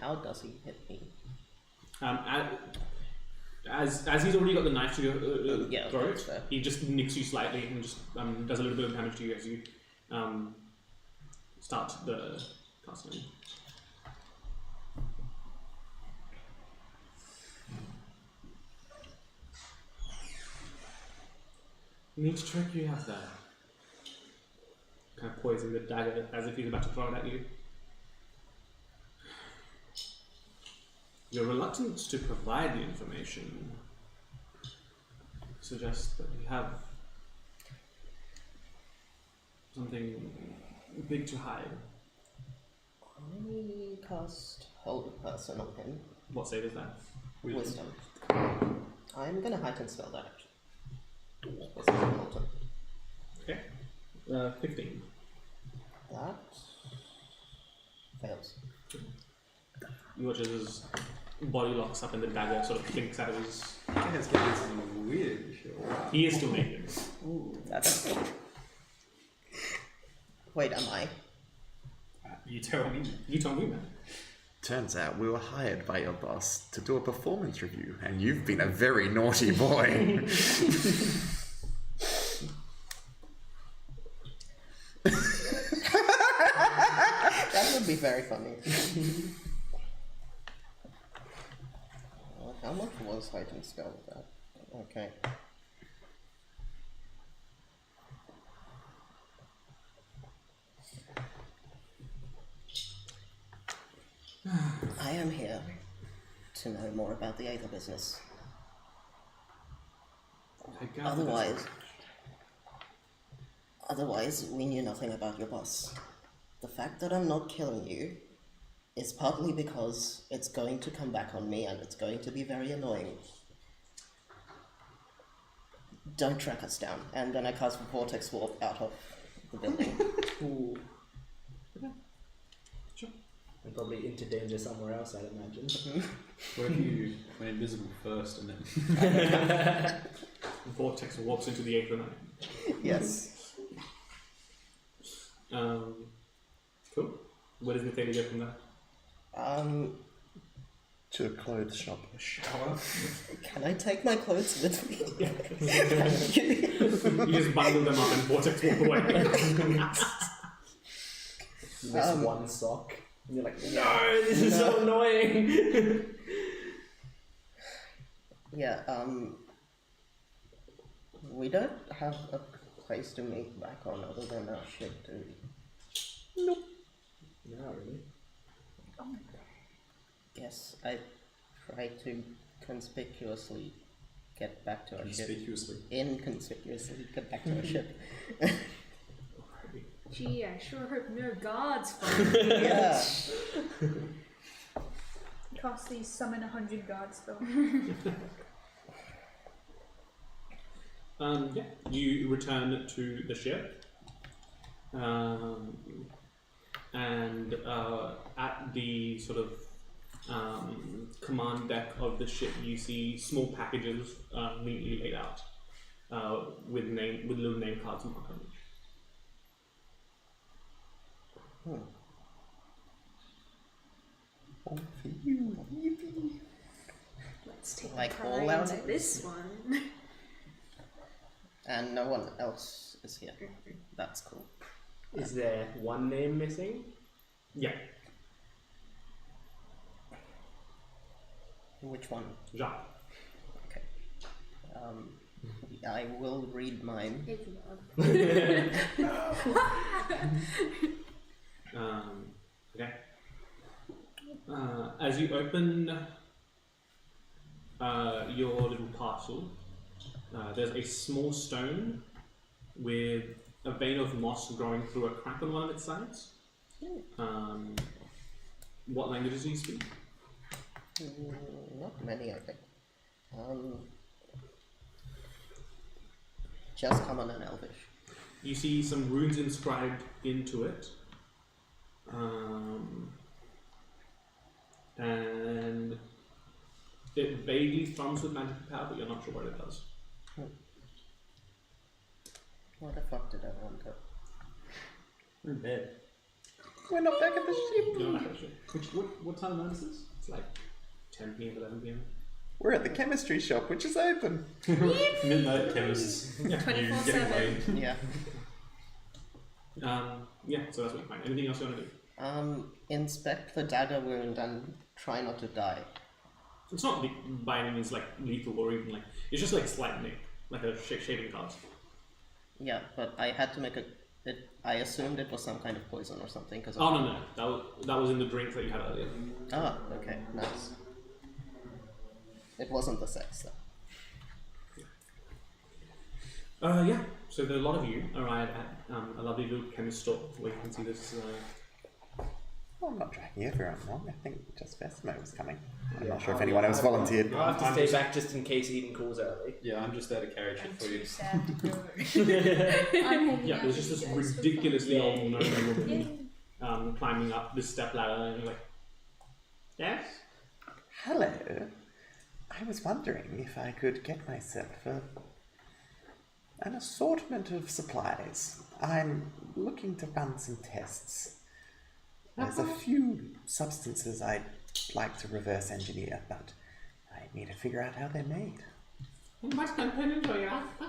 How does he hit me? As he's already got the knife to your Yeah, throat, that's fair. he just nicks you slightly and just does a little bit of damage to you as you start the casting. Neat trick you have there. Kind of poising the dagger as if he's about to throw it at you. Your reluctance to provide the information suggests that you have something big to hide. I cast Hold Person on him. What save is that? Wisdom. I'm gonna heighten spell that actually. This is important. Okay. 15. That fails. You watch as his body locks up and the dagger sort of clinks out of his... You guys get this weird shit. He is still naked. That's. Wait, am I? You tell me. You told me, man. Turns out we were hired by your boss to do a performance review, and you've been a very naughty boy. That would be very funny. How much was heightened spell with that? Okay. I am here to know more about the Aether business. Otherwise, we knew nothing about your boss. The fact that I'm not killing you is partly because it's going to come back on me and it's going to be very annoying. Don't track us down. And then I cast Vortex Warp out of the building. Ooh. And probably into danger somewhere else, I'd imagine. What if you went invisible first and then... Vortex walks into the Aether night. Yes. Cool. Where does Nathaniel go from there? To a clothes shop. Shower? Can I take my clothes with me? You just bundle them up and Vortex walk away. You miss one sock. And you're like, no, this is so annoying. Yeah, we don't have a place to meet back on other than our ship, do we? Nope. Not really. Yes, I try to conspicuously get back to our ship. Inconspicuously get back to our ship. Gee, I sure hope no guards find me. Yeah. Cast these summon 100 guards spell. Yeah, you return to the ship, and at the sort of command deck of the ship, you see small packages neatly laid out with little name cards marked on each. All for you. Yippee. Let's take Like a all pry our into names? this one. And no one else is here. That's cool. Is there one name missing? Yeah, Which one? Jacques. Okay. I will read mine. Okay. As you open your little parcel, there's a small stone with a vein of moss growing through a crack on one of its sides. What languages do you speak? Not many, I think. Just common and Elvish. You see some runes inscribed into it. And it vaguely thrums with magical power, but you're not sure what it does. What the fuck did I want to? We're in bed. We're not back at the ship. You're not actually. What time of night is this? It's like 10 p.m. 11 p.m. We're at the chemistry shop, which is open. Midnight chemists. You 24/7. getting laid. Yeah. Yeah, so that's what you find. Anything else you want to do? Inspect the dagger wound and try not to die. It's not by any means like lethal or even like, it's just like slight nick, like a shaving card. Yeah, but I had to make I assumed it was some kind of poison or something. Cause Oh no, that was in the drink that you had earlier. Ah, okay, nice. It wasn't the sex though. Yeah, so a lot of you arrive at a lovely little chemist store where you can see this. Well, I'm not dragging everyone along. I think just Vesmo was coming. I'm not sure if anyone else volunteered. I'll have to stay back just in case Eden calls early. Yeah, I'm just there to carry shit for you. Sad to go. Yeah, there's just this ridiculously old gnome woman climbing up this step ladder, and you're like, yes? Hello. I was wondering if I could get myself an assortment of supplies. I'm looking to run some tests. There's a few substances I'd like to reverse engineer, but I need to figure out how they're made. And what components are you after?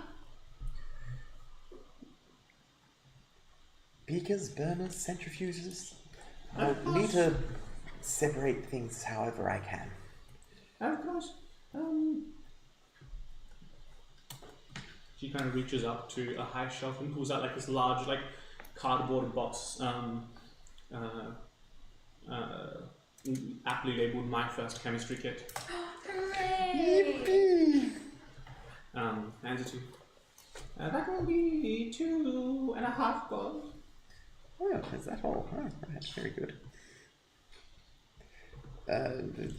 Beakers, burners, centrifuges. I need to separate things however I can. Of course. She kind of reaches up to a high shelf and pulls out like this large, like cardboard box, aptly labeled "My First Chemistry Kit." Hooray! Hands it to you. That will be 2.5 gold. Oh, is that all? Oh, right, very good.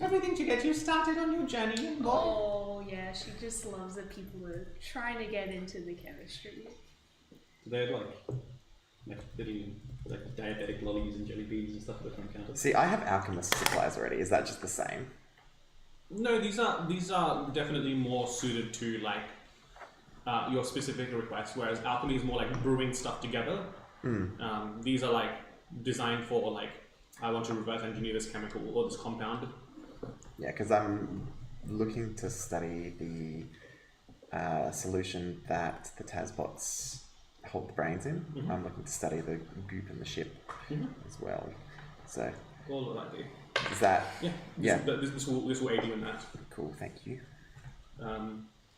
Everything to get you started on your journey. Oh yeah, she just loves that people are trying to get into the chemistry. Do they have like little like diabetic lollies and jelly beans and stuff at the front counter? See, I have alchemist supplies already. Is that just the same? No, these are definitely more suited to like your specific requests, whereas alchemy is more like brewing stuff together. These are like designed for like, I want to reverse engineer this chemical or this compound. Yeah, because I'm looking to study the solution that the Tazbots hold the brains in. I'm looking to study the goop in the ship as well. So All of that, is that This will aid you in that. cool? Thank you.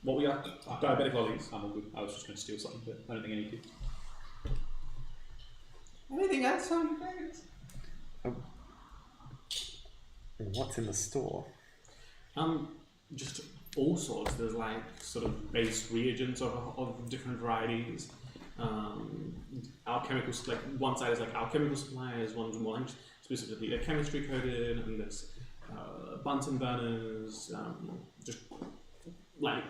What we are diabetic lollies. I'm all good. I was just going to steal something, but I don't think I need to. Anything else on you guys? What's in the store? Just all sorts. There's like sort of base reagents of different varieties. Alchemical, like one side is like alchemical supplies, one's more like specifically like chemistry coded, and there's Bunsen burners. Just like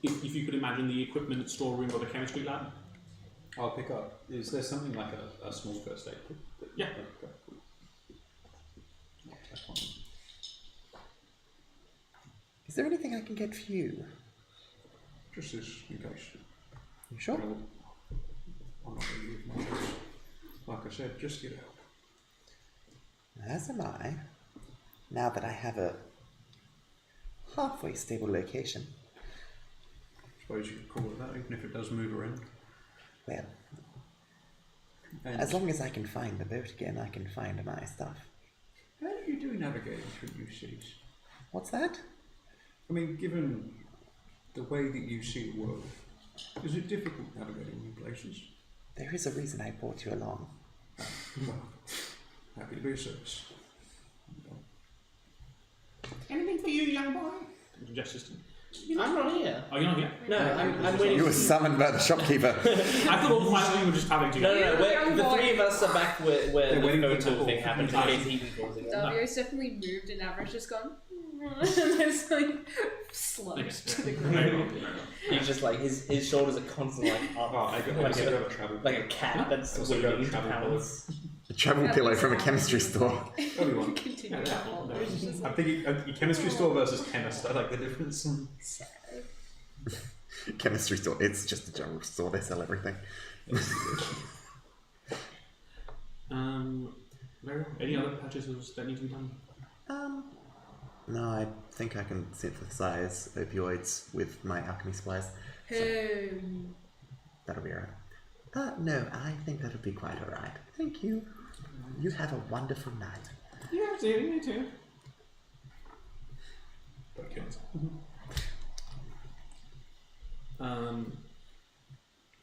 if you could imagine the equipment storeroom of a chemistry lab. I'll pick up. Is there something like a small first aid kit? Yeah. Okay, cool. That's fine. Is there anything I can get for you? Just this in case. You sure? I'm not really with my choice. Like I said, just get out. As am I. Now that I have a halfway stable location. Suppose you could call it that, even if it does move around. Well, And as long as I can find the boat again, I can find my stuff. how do you do navigating through new seas? What's that? I mean, given the way that you see the world, is it difficult navigating new places? There is a reason I brought you along. Well, happy to be of service. Anything for you, young boy? Gestures to I'm not here. Oh, you're not here? No, I'm waiting. You were summoned by the shopkeeper. I thought all 5 of you were just traveling No, together. the three of us are back where They're the waiting for photo the thing happened. In case he calls again. Davio's definitely moved and Average just gone. And it's like slumped to the ground. Very well. He's just like his shoulders are constantly like up, Oh, I like, also got a travel. like a cat that's Also waiting got a to travel pounce. A travel pillow from a chemistry store. Everyone. Continue Yeah, that yeah. whole there's just I'm thinking chemistry store versus chemist. I like the difference. Chemistry store. It's just a general store. They sell everything. Very well. Any other purchases that need to be done? No, I think I can synthesize opioids with my alchemy supplies. That'll be alright. No, I think that'll be quite alright. Thank you. You have a wonderful night. Yeah, absolutely. Me too.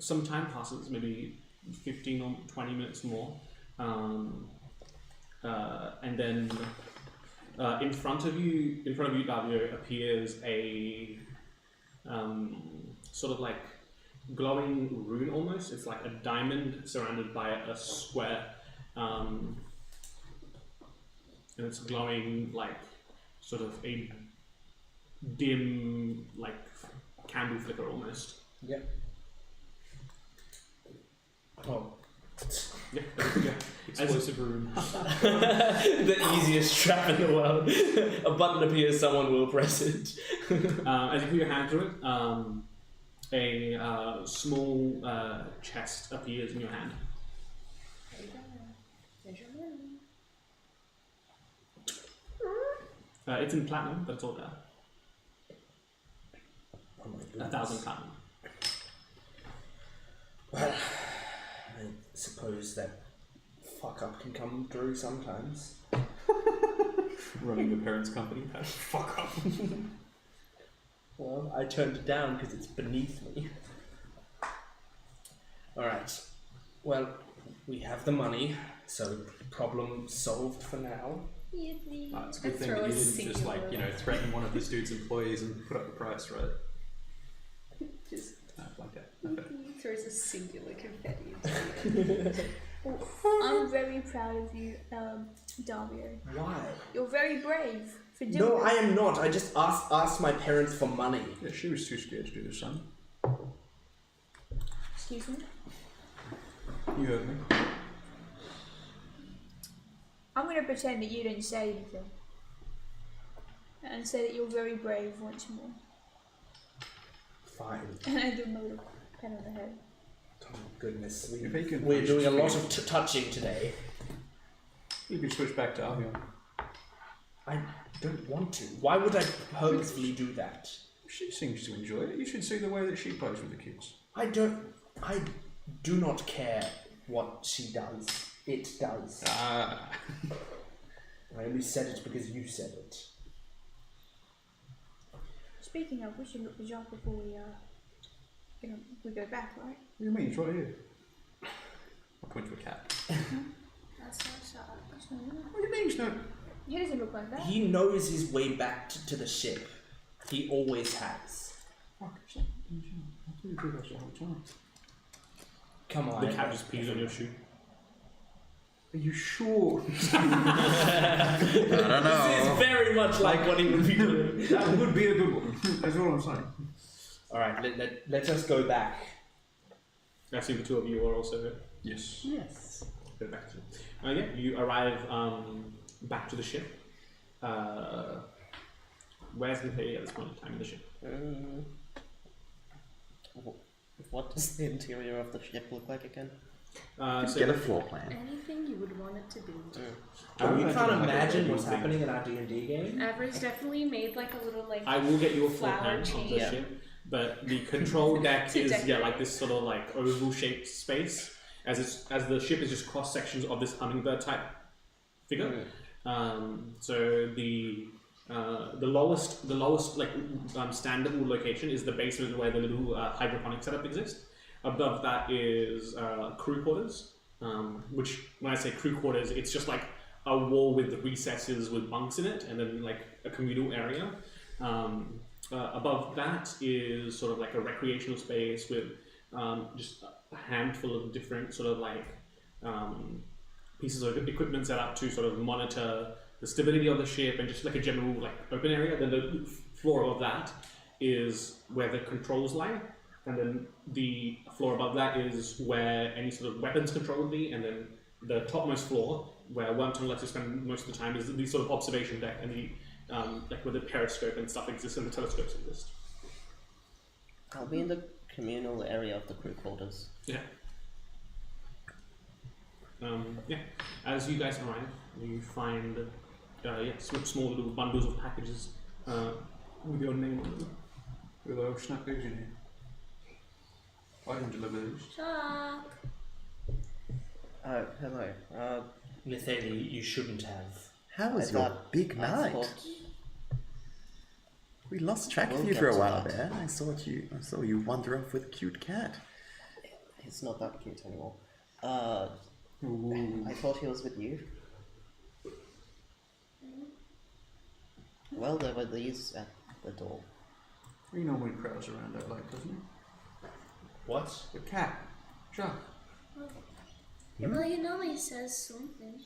Some time passes, maybe 15 or 20 minutes more, and then in front of you, Davio, appears a sort of like glowing rune almost. It's like a diamond surrounded by a square, and it's glowing like sort of a dim, like candle flicker almost. Yep. Oh. Yeah. Explosive room. The easiest trap in the world. A button appears, someone will press it. As you put your hand through it, a small chest appears in your hand. It's in platinum, but it's all there. Oh my 1,000 platinum. Well, I suppose that fuck up can come through sometimes. Running your parents' company. That fuck up. Well, I turned it down because it's beneath me. Alright. Well, we have the money, so problem solved for now. It's a good thing Throw that a you didn't just like, threaten one of this dude's employees and put up the price, right? Just Like that. Okay. throws a singular confetti into the I'm very proud of you, Davio. Why? You're very brave for doing No, this. I am not. I just asked my parents for money. Yeah, she was too scared to do this, son. Excuse me? You heard me. I'm going to pretend that you didn't say anything. And say that you're very brave once more. Fine. And I give him a little pat on the head. Oh goodness. If he can We're push doing a the lot speed. of touching today. You can switch back to Albion. I don't want to. Why would I purposefully do that? She seems to enjoy it. You should see the way that she plays with the kids. I do not care what she does. It does. Ah. I only said it because you said it. Speaking of, we should look the job before we go back, right? What do you mean? It's right here. I point to a cat. That's not shut up. What do you mean it's not? He doesn't look like that. He knows his way back to the ship. He always has. Fuck, it's not. I thought you did that the whole time. Come on. The cat just pees on your shoe. Are you sure? I don't know. This is very much like what he would be doing. That would be a good one. That's all I'm saying. Alright, let us go back. I see the two of you are also Yes. Yes. go back to. Yeah, you arrive back to the ship. Where's Enriya at this point in time in the ship? What does the interior of the ship look like again? So Get a floor plan. anything you would want it to be. We can't like imagine a what's thing. happening in our D&D game. Average definitely made like a little like I will get you a floor flower plan of the chain. ship, but the control deck To is decorate. like this sort of like oval shaped space, as the ship is just cross sections of this hummingbird type figure. So the lowest like standable location is the basement where the little hydroponic setup exists. Above that is crew quarters, which when I say crew quarters, it's just like a wall with recesses with bunks in it, and then like a communal area. above that is sort of like a recreational space with just a handful of different sort of like pieces of equipment set up to sort of monitor the stability of the ship and just like a general like open area. Then the floor above that is where the controls lie, and then the floor above that is where any sort of weapons control would be, and then the topmost floor where Wormtongue lets you spend most of the time is the sort of observation deck and the like where the periscope and stuff exists and the telescopes exist. I'll be in the communal area of the crew quarters. Yeah. Yeah. As you guys arrive, you find small little bundles of packages with your name on them. Willow, snap those in here. I can deliver those. Shark. Oh, hello. Nathaniel, you shouldn't have. How was I your thought- big I night? thought- We lost track of We'll you get for a to while that. there. I saw you wander off with a cute cat. It's not that cute anymore. Ooh. I thought he was with you. Well, there were these at the door. He normally prowls around that lake, doesn't he? What? The cat. Shark. Well, he normally says something.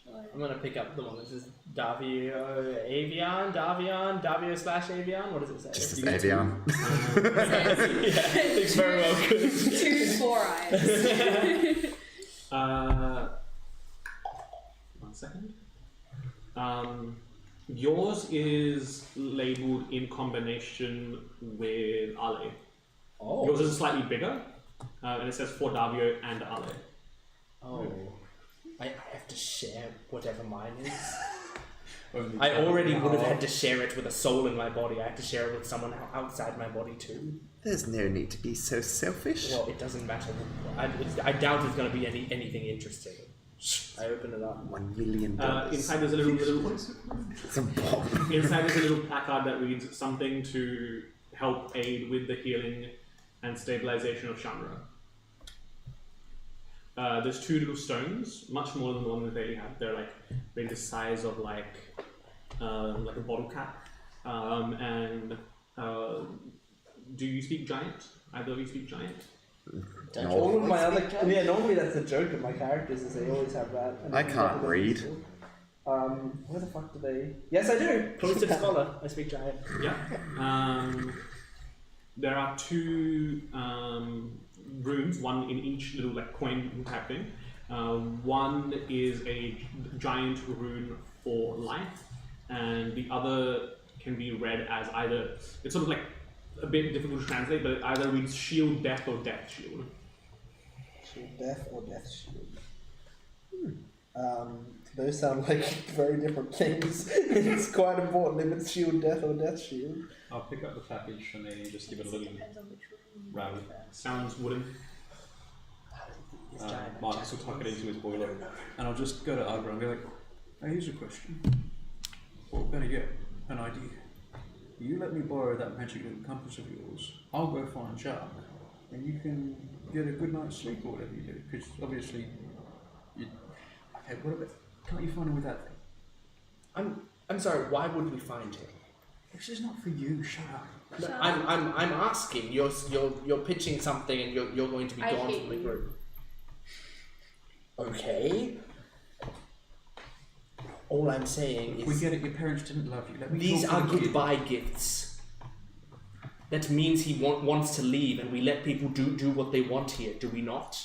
Or I'm gonna pick up the one that says Davio Avian, Davio/Avian. What does it say? Just as Avian. Yeah, it's very well good. 2 4 eyes. 1 second. Yours is labeled in combination with Ale. Oh. Yours is slightly bigger, and it says for Davio and Ale. Oh. I have to share whatever mine is. Only I cat. already would have had to share it with a soul in my body. I have to share it with someone outside my body too. There's no need to be so selfish. Well, it doesn't matter. I doubt it's going to be anything interesting. I open it up. $1 million. Inside there's a little It's a bomb. inside there's a little placard that reads something to help aid with the healing and stabilization of Shamra. There's 2 little stones, much smaller than the one that they had. They're like maybe the size of like a bottle cap. Do you speak giant? Either of you speak giant? Don't No. you All of my always other speak German? normally that's a joke of my characters is they always have that. And I can't read. Where the fuck do they? Yes, I do. Posted scholar. I speak giant. Yeah. There are 2 runes, one in each little like coin type thing. One is a giant rune for life, and the other can be read as either. It's sort of like a bit difficult to translate, but it either reads shield death or death shield. Shield death or death shield. Those sound like very different things. It's quite important if it's shield death or death shield. I'll pick up the package and then just give it a little Depends on which room. rattle. Sounds wooden. Marcus will tuck it into his boiler. And I'll just go to Agra and be like, hey, here's a question. Or better yet, an idea. You let me borrow that magic little compass of yours. I'll go find Shark. And you can get a good night's sleep or whatever you do. Because obviously, okay, what about, can't you find him with that thing? I'm sorry. Why would we find him? This is not for you, shut up. No, I'm asking. You're pitching something and you're going to be I gone hate from the you. group. Okay. All I'm saying We is get it, your parents didn't love you. Let me these talk are to the kid. goodbye gifts. That means he wants to leave, and we let people do what they want here. Do we not?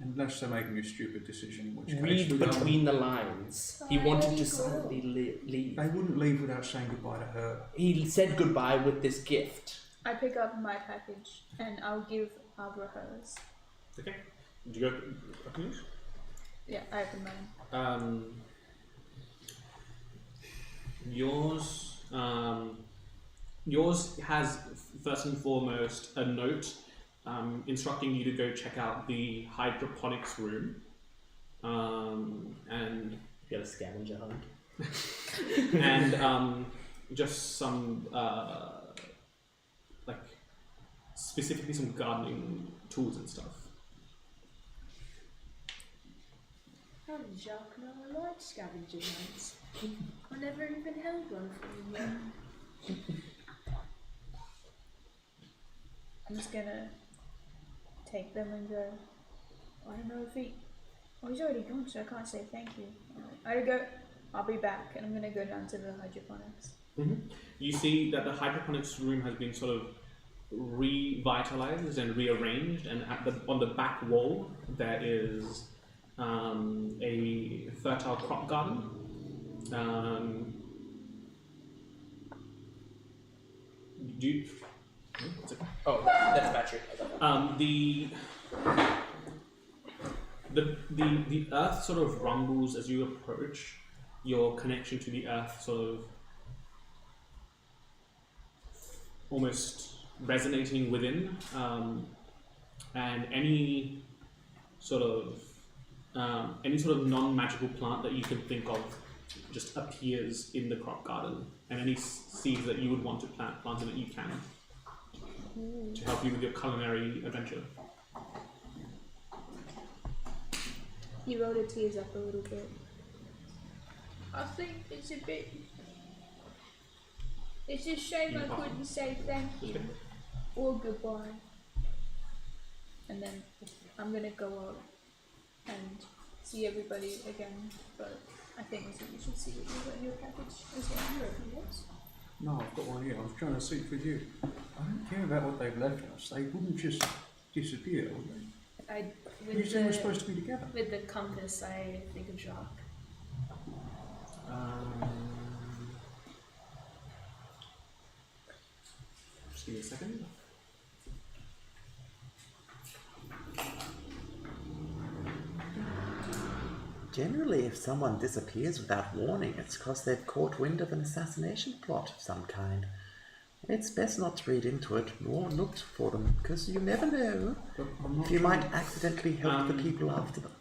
Unless they're making a stupid decision, in which case Read we don't- between the lines. He Why wanted would to he go? silently leave. They wouldn't leave without saying goodbye to her. He said goodbye with this gift. I pick up my package and I'll give Abra hers. Okay. Do you go? Okay. Yeah, I open mine. Yours has first and foremost a note instructing you to go check out the hydroponics room, and You got a scavenger hunt. and just some like specifically some gardening tools and stuff. How did Jacques know I like scavenger hunts? I never even held one for you yet. I'm just gonna take them and go. I don't know if he. Oh, he's already gone, so I can't say thank you. I go. I'll be back, and I'm gonna go down to the hydroponics. You see that the hydroponics room has been sort of revitalized and rearranged, and on the back wall there is a fertile crop garden. What's it? Oh, that's battery. The earth sort of rumbles as you approach. Your connection to the earth sort of almost resonating within, and any sort of non-magical plant that you can think of just appears in the crop garden, and any seeds that you would want to plant in it, you can, to help you with your culinary adventure. He rolled his tears up a little bit. I think it's a bit. It's a shame I couldn't say thank you or goodbye. And then I'm gonna go out and see everybody again, but I think you should see what you got in your package as well. You open yours? No, I've got one here. I was trying to see it with you. I don't care about what they've left us. They wouldn't just disappear, would they? You said we're supposed to be together. With the compass, I think of Jacques. Just give me a second. Generally, if someone disappears without warning, it's because they've caught wind of an assassination plot of some kind. It's best not to read into it or look for them, because you never know if you might accidentally help the people after them.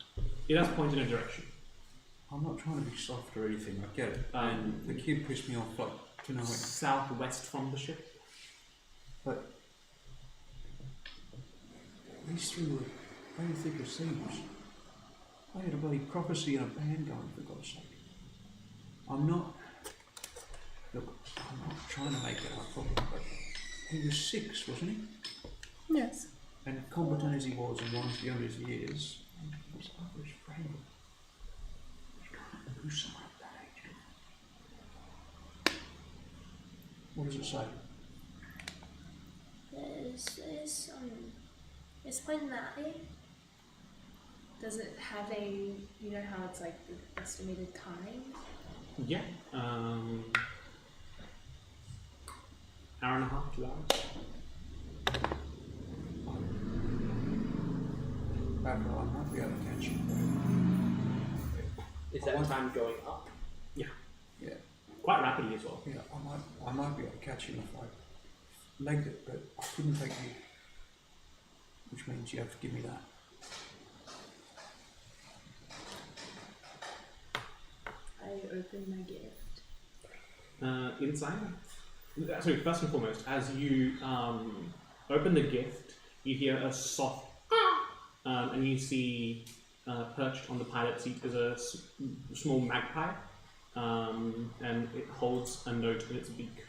It does point in a direction. I'm not trying to be soft or anything, I get it. And the kid pissed me off, like, you know, southwest from the ship. But these three were very thick as thieves. I had a bloody prophecy and a band going, for God's sake. I'm not trying to make it our problem, but he was 6, wasn't he? Yes. And competent as he was and one beyond his years, he was over his frame. You can't lose someone at that age. What does it say? It's quite naughty. Does it have a, you know how it's like the estimated time? Yeah. Hour and a half, 2 hours. I might be able to catch you. Is that time going up? Yeah. Yeah. Quite rapidly as well. Yeah, I might be able to catch him if I legged it, but I couldn't take you. Which means you have to give me that. I open my gift. Inside? Sorry, first and foremost, as you open the gift, you hear a soft and you see perched on the pilot seat is a small magpie, and it holds a note in its beak.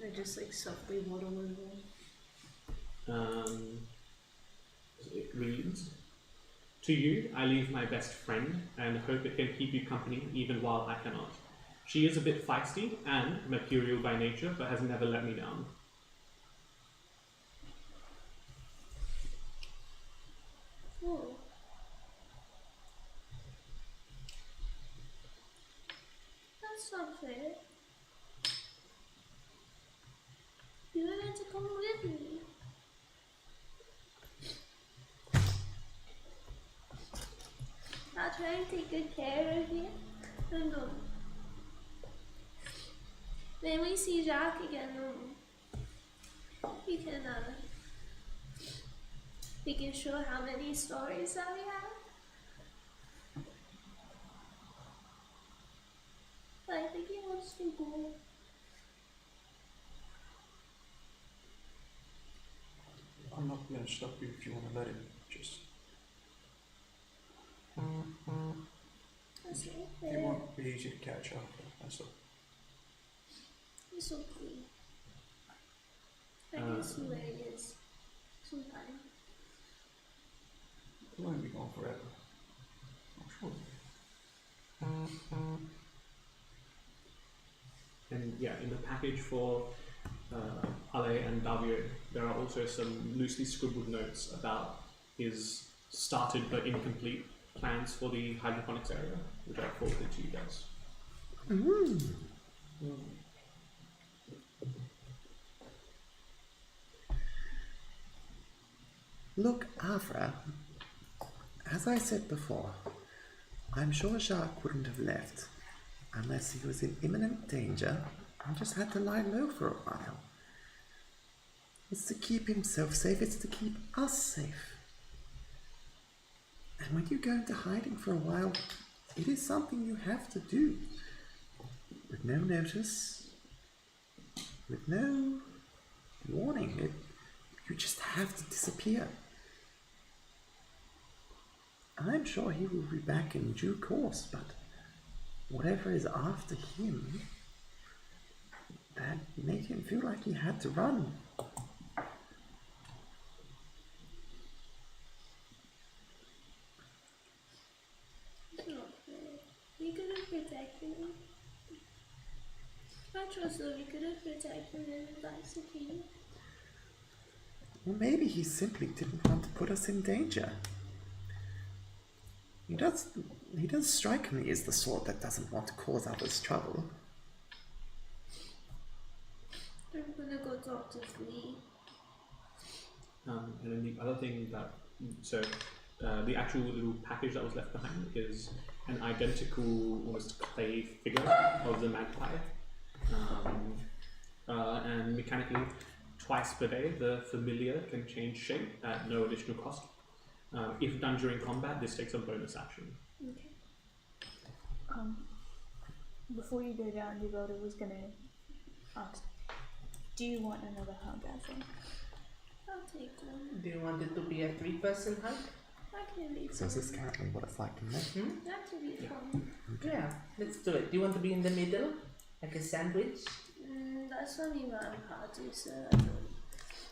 I just like softly waddle over. It reads, "To you, I leave my best friend and hope it can keep you company even while I cannot. She is a bit feisty and mercurial by nature, but has never let me down." Oh. That's not fair. You were going to come with me. I'll try and take good care of you. No. When we see Jacques again, we can show how many stories that we have. But I think he wants to go. I'm not going to stop you if you want to let him. Just. That's It okay. won't be easy to catch after, that's all. It's okay. I can see where he is. Sometime. It won't be gone forever. I'm sure. And yeah, in the package for Ale and Davio, there are also some loosely scribbled notes about his started but incomplete plans for the hydroponics area, which I forwarded to you guys. Look, Avra, as I said before, I'm sure Jacques wouldn't have left unless he was in imminent danger and just had to lie low for a while. It's to keep himself safe, it's to keep us safe. And when you go into hiding for a while, it is something you have to do. With no notice, with no warning, you just have to disappear. I'm sure he will be back in due course, but whatever is after him, that made him feel like he had to run. It's not fair. We could have protected him. I trust that we could have protected him if that's okay. Well, maybe he simply didn't want to put us in danger. He does strike me as the sort that doesn't want to cause others trouble. I'm gonna go talk to Flea. And then the other thing that, the actual little package that was left behind is an identical, almost clay figure of the magpie. And mechanically, twice per day, the familiar can change shape at no additional cost. If done during combat, this takes a bonus action. Okay. Before you go down, Devoda was gonna ask, do you want another hug, Ashley? I'll take one. Do you want it to be a 3-person hug? That can be So fun. is this currently what it's like in there? That can be fun. Yeah, let's do it. Do you want to be in the middle? Like a sandwich? That's only my party, so I don't.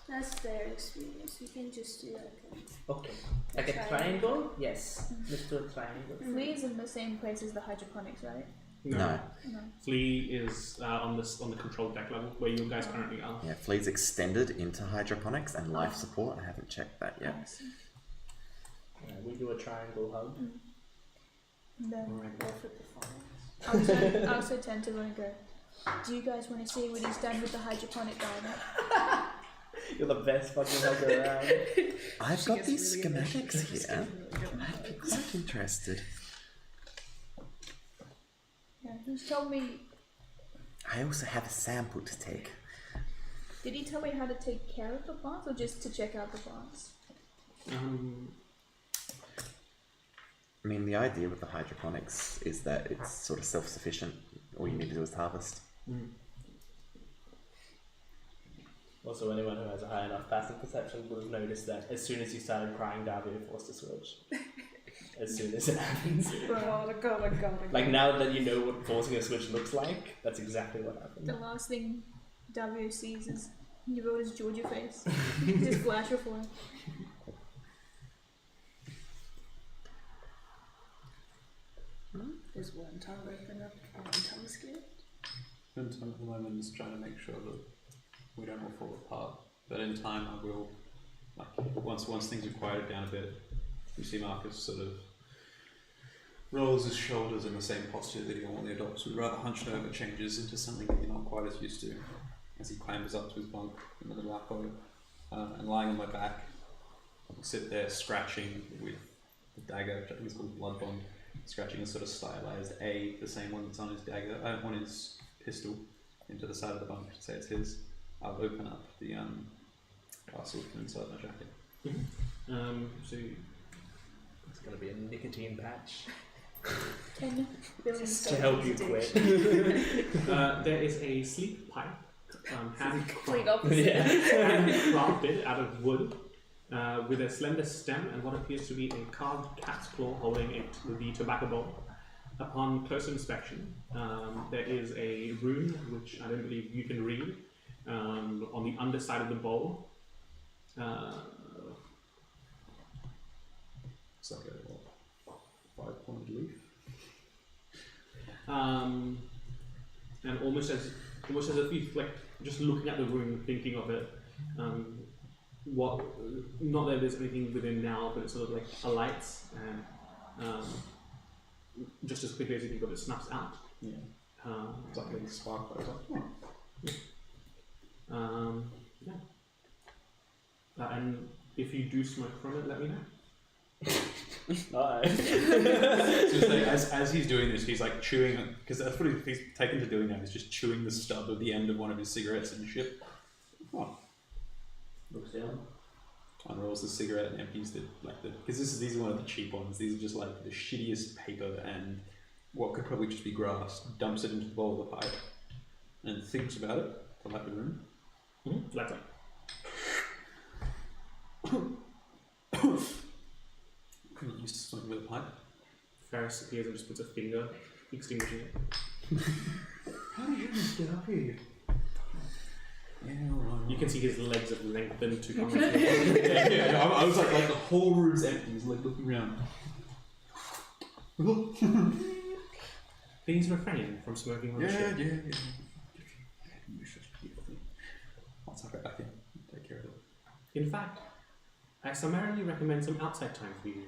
That's their experience. We can just do like Okay. Like a triangle? Yes. Let's do a triangle. Flea is in the same place as the hydroponics, right? No. No. Flea is on the control deck level where you guys currently are. Yeah, Flea's extended into hydroponics and life support. I haven't checked that yet. Awesome. Yeah, we do a triangle hug. And then Alright. go for performance. I also tend to want to go, do you guys want to see what he's done with the hydroponic garden? You're the best fucking hugger around. I've got these schematics here. I'd be quite interested. Yeah, he's told me. I also have a sample to take. Did he tell me how to take care of the plants or just to check out the plants? I mean, the idea with the hydroponics is that it's sort of self-sufficient. All you need to do is harvest. Also, anyone who has a high enough passive perception will have noticed that as soon as you started crying, Davio forced to switch. As soon as it happens. Like now that you know what forcing a switch looks like, that's exactly what happened. The last thing Davio sees is Yavoda's Georgia face. Just flash before him. Does one tongue open up and one tongue skip? At the moment, just trying to make sure that we don't all fall apart. But in time, I will, like, once things have quieted down a bit, you see Marcus sort of rolls his shoulders in the same posture that he normally adopts, with rather hunched over, changes into something that you're not quite as used to, as he clambers up to his bunk in the little alcove, and lying on my back, I sit there scratching with the dagger, which I think is called Blood Bond, scratching a sort of stylized A, the same one that's on his dagger, on his pistol, into the side of the bunk to say it's his. I'll open up the parcel from inside my jacket. So It's gonna be a nicotine patch 10 billion to help you quit. there is a sleep pipe, Complete opposite. handcrafted out of wood, with a slender stem and what appears to be a carved cat's claw holding the tobacco bowl. Upon closer inspection, there is a rune which I don't believe you can read on the underside of the bowl. It's like a 5-pointed leaf. And almost as if you like just looking at the rune, thinking of it. Not that there's anything within now, but it's sort of like a light, and just as quickly as you think of it, snaps out. Yeah. It's like a spark. And if you do smoke from it, let me know. Nice. So as he's doing this, he's like chewing, because that's what he's taken to doing now. He's just chewing the stub of the end of one of his cigarettes and shit. Oh. Looks down. Unrolls the cigarette and empties because these are one of the cheap ones. These are just like the shittiest paper and what could probably just be grass. Dumps it into the bowl of the pipe and thinks about it to light the room. Lights up. Can you use something with a pipe? Ferris appears and just puts a finger extinguishing it. How did you just get up here? Yeah, alright. You can see his legs have lengthened to come out. I was like the whole room's empty. He's like looking around. Please refrain from smoking on the ship. Yeah. I'll tuck it back in. Take care of it. In fact, I summarily recommend some outside time for you.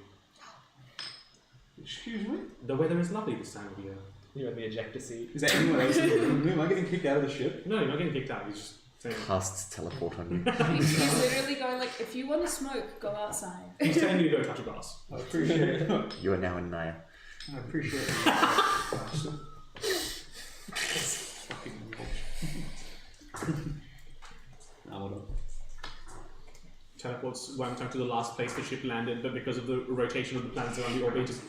Excuse me? The weather is lovely this time of year. You're in the ejector seat. Is there anyone else in the room? Am I getting kicked out of the ship? No, you're not getting kicked out. He's just saying. Casts teleport on you. He's literally going like, if you want to smoke, go outside. He's telling you to go touch a grass. I appreciate it. You are now in Naya. I appreciate it. Now what up? Teleports one time to the last place the ship landed, but because of the rotation of the planets around the orbit, it just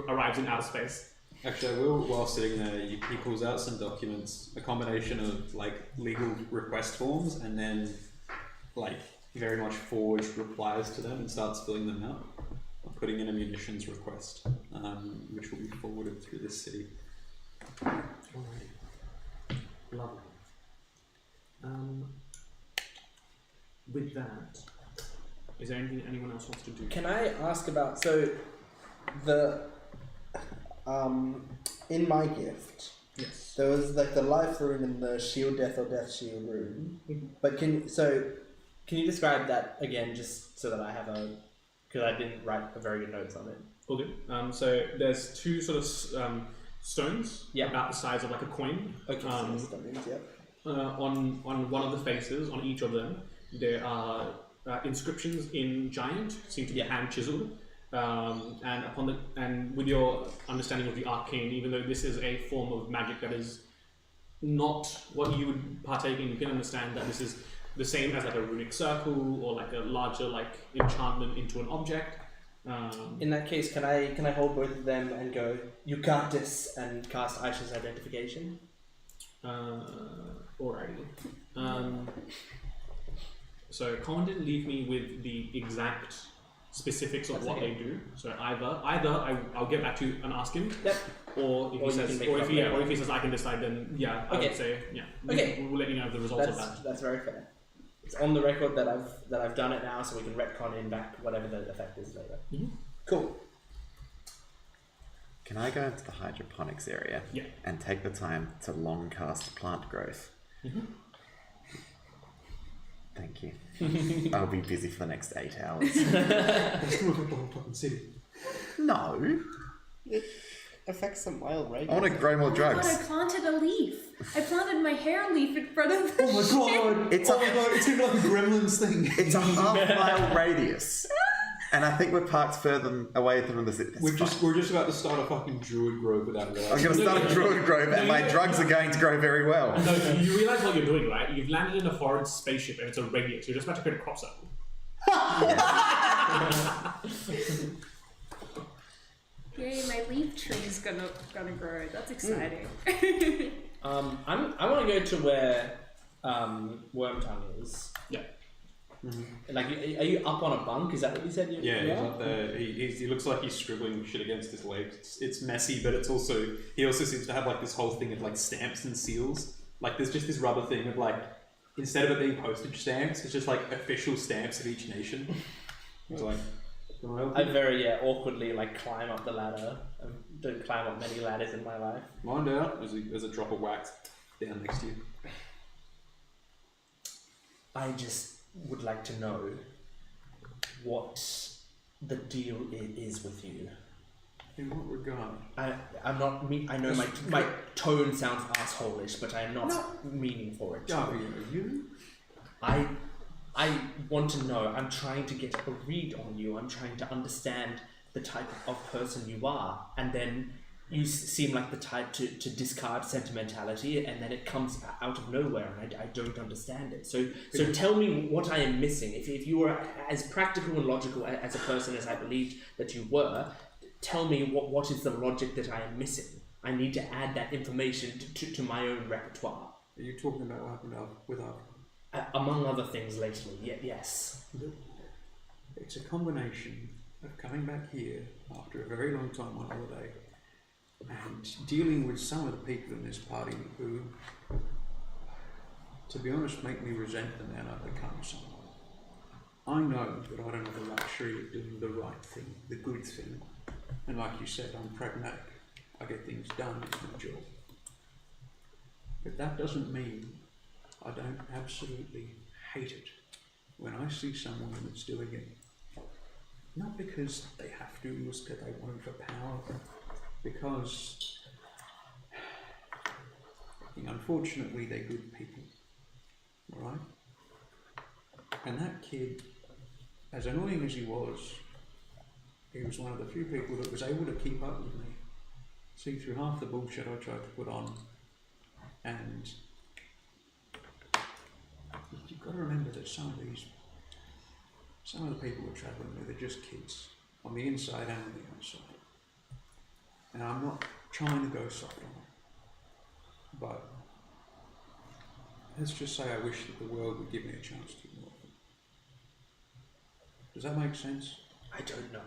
arrives in outer space. Actually, I will, while sitting there, he pulls out some documents, a combination of like legal request forms and then like very much forged replies to them and starts filling them out. I'm putting in a munitions request, which will be forwarded through this city. Alright. Lovely. With that, is there anything anyone else wants to do? Can I ask about in my gift? Yes. There was like the life rune and the shield death or death shield rune. But can you describe that again, just so that I have because I didn't write a very good notes on it. All good. So there's two sort of stones about the size of like a coin. Okay. On one of the faces, on each of them, there are inscriptions in giant, seem to be hand chiseled. And with your understanding of the arcane, even though this is a form of magic that is not what you would partake in, you can understand that this is the same as like a runic circle or like a larger like enchantment into an object. In that case, can I hold both of them and go, you got this, and cast Aisha's identification? Alrighty. So Colin didn't leave me with the exact specifics of what they do. So either I'll get back to you and ask him. Yep. Or if he says, or if he says I can decide, then I would say we'll let you know the results of that. That's very fair. It's on the record that I've done it now, so we can retcon in back whatever the effect is later. Mm-hmm. Cool. Can I go into the hydroponics area and take the time to long cast plant growth? Mm-hmm. Thank you. I'll be busy for the next 8 hours. Let's move up the whole fucking city. No. It affects some wild radius. I want to grow more drugs. I planted a leaf. I planted my hair leaf in front of the Oh my god! It's oh my god, it's gonna be like a Gremlins thing. It's a half-mile radius. And I think we're parked further away from the city. We're just about to start a fucking druid grove without I'm going to start a druid grove and my drugs are going to grow very well. No, you realise what you're doing, right? You've landed in a foreign spaceship and it's a radius. You're just about to create a crop circle. Yay, my leaf tree is gonna grow. That's exciting. I want to go to where Wormtongue is. Yeah. Like, are you up on a bunk? Is that what you said? Yeah, he's up there. He looks like he's scribbling shit against his legs. It's messy, but it's also... He also seems to have, like, this whole thing of, like, stamps and seals. Like, there's just this rubber thing of, like, instead of it being postage stamps, it's just, like, official stamps of each nation. It's like... I very awkwardly, like, climb up the ladder. I don't climb up many ladders in my life. Mind out, there's a drop of wax down next to you. I just would like to know what the deal is with you. In what regard? I'm not me. I know my tone sounds assholish, but I am not meaning for it. Darby, are you? I want to know. I'm trying to get a read on you. I'm trying to understand the type of person you are, and then you seem like the type to discard sentimentality, and then it comes out of nowhere, and I don't understand it. So tell me what I am missing. If you were as practical and logical as a person as I believed that you were, tell me what is the logic that I am missing. I need to add that information to my own repertoire. Are you talking about what happened with our... among other things lately, yes. It's a combination of coming back here after a very long time on holiday and dealing with some of the people in this party who, to be honest, make me resent the man I've become somewhat. I know that I don't have the luxury of doing the right thing, the good thing, and like you said, I'm pragmatic. I get things done, it's my job. But that doesn't mean I don't absolutely hate it when I see someone that's doing it, not because they have to, or because they want it for power, because unfortunately they're good people, alright? And that kid, as annoying as he was one of the few people that was able to keep up with me, see through half the bullshit I tried to put on, and you've got to remember that some of the people we're travelling with are just kids, on the inside and on the outside. And I'm not trying to go soft on them, but let's just say I wish that the world would give me a chance to more. Does that make sense? I don't know.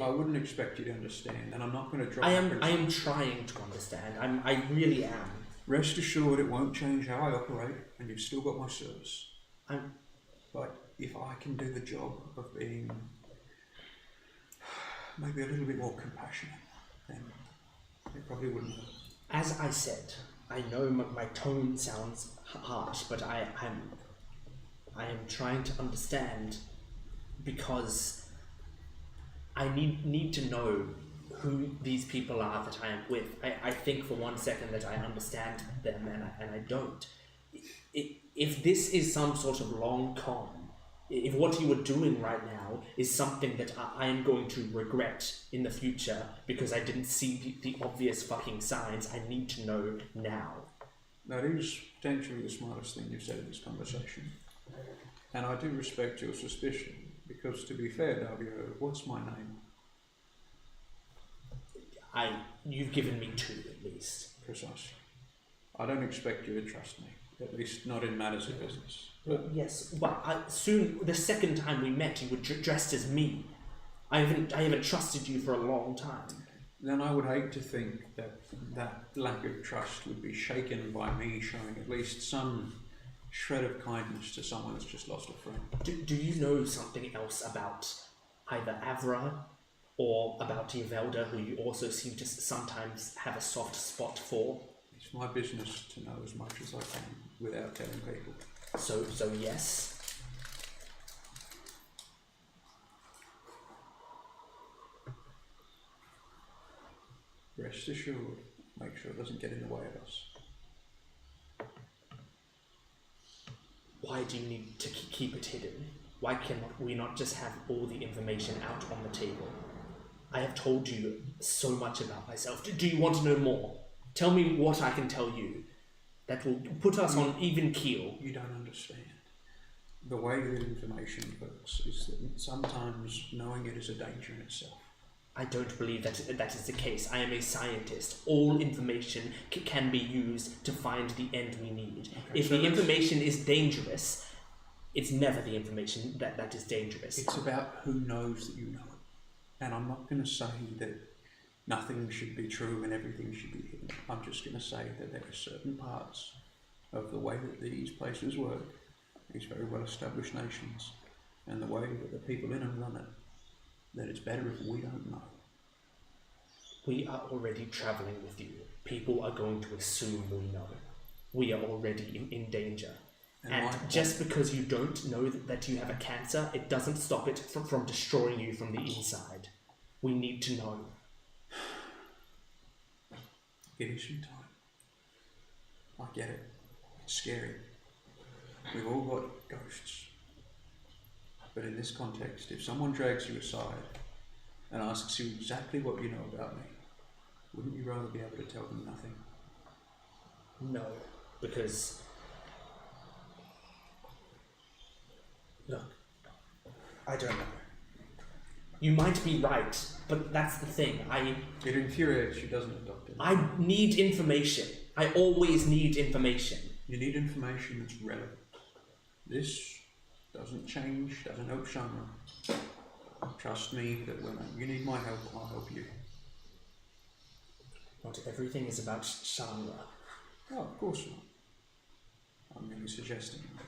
I wouldn't expect you to understand, and I'm not going to drop. I am trying to understand. I really am. Rest assured, it won't change how I operate, and you've still got my service. But if I can do the job of being maybe a little bit more compassionate, then it probably wouldn't hurt. As I said, I know my tone sounds harsh, but I am trying to understand, because I need to know who these people are that I am with. I think for 1 second that I understand them, and I don't. If this is some sort of long con, if what you are doing right now is something that I am going to regret in the future because I didn't see the obvious fucking signs, I need to know now. That is potentially the smartest thing you've said in this conversation. And I do respect your suspicion, because to be fair, Davio, what's my name? You've given me 2 at least. Precisely. I don't expect you to trust me, at least not in matters of business. Well, yes, but soon, the second time we met, you were dressed as me. I haven't trusted you for a long time. Then I would hate to think that lack of trust would be shaken by me showing at least some shred of kindness to someone that's just lost a friend. Do you know something else about either Avra or about Yvelda, who you also seem to sometimes have a soft spot for? It's my business to know as much as I can without telling people. So yes. Rest assured, make sure it doesn't get in the way of us. Why do you need to keep it hidden? Why cannot we not just have all the information out on the table? I have told you so much about myself. Do you want to know more? Tell me what I can tell you that will put us on even keel. You don't understand. The way that information works is that sometimes knowing it is a danger in itself. I don't believe that is the case. I am a scientist. All information can be used to find the end we need. Okay, if the information is dangerous, it's never the information that is dangerous. It's about who knows that you know it. And I'm not going to say that nothing should be true and everything should be hidden. I'm just going to say that there are certain parts of the way that these places work, these very well established nations, and the way that the people in them run it, that it's better if we don't know. We are already travelling with you. People are going to assume we know. We are already in danger. And just because you don't know that you have a cancer, it doesn't stop it from destroying you from the inside. We need to know. Give me some time. I get it. It's scary. We've all got ghosts. But in this context, if someone drags you aside and asks you exactly what you know about me, wouldn't you rather be able to tell them nothing? No, because... Look, I don't know. You might be right, but that's the thing. It infuriates you, doesn't it, Doctor? I need information. I always need information. You need information that's relevant. This doesn't change, doesn't help Shanra. Trust me that when you need my help, I'll help you. Not everything is about Shanra. Oh, of course not. I'm merely suggesting that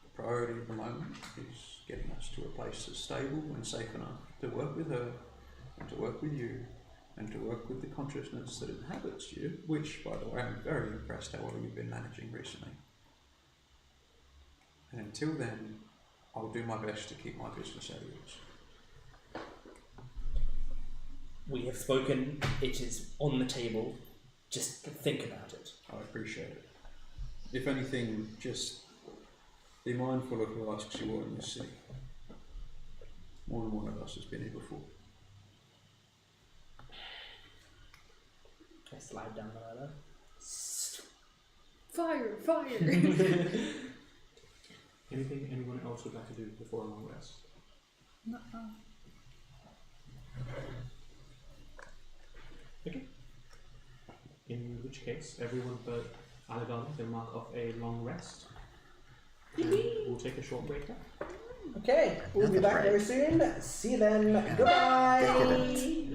the priority at the moment is getting us to a place that's stable and safe enough to work with her, and to work with you, and to work with the consciousness that inhabits you, which, by the way, I'm very impressed how well you've been managing recently. And until then, I'll do my best to keep my business out of yours. We have spoken. It is on the table. Just think about it. I appreciate it. If anything, just be mindful of who asks you what in this city. More than one of us has been here before. I slide down the ladder. Fire! Fire! Anything anyone else would like to do before a long rest? Okay. In which case, everyone but Alagal can mark off a long rest. And we'll take a short break now. Okay, we'll be back very soon. See you then. Goodbye.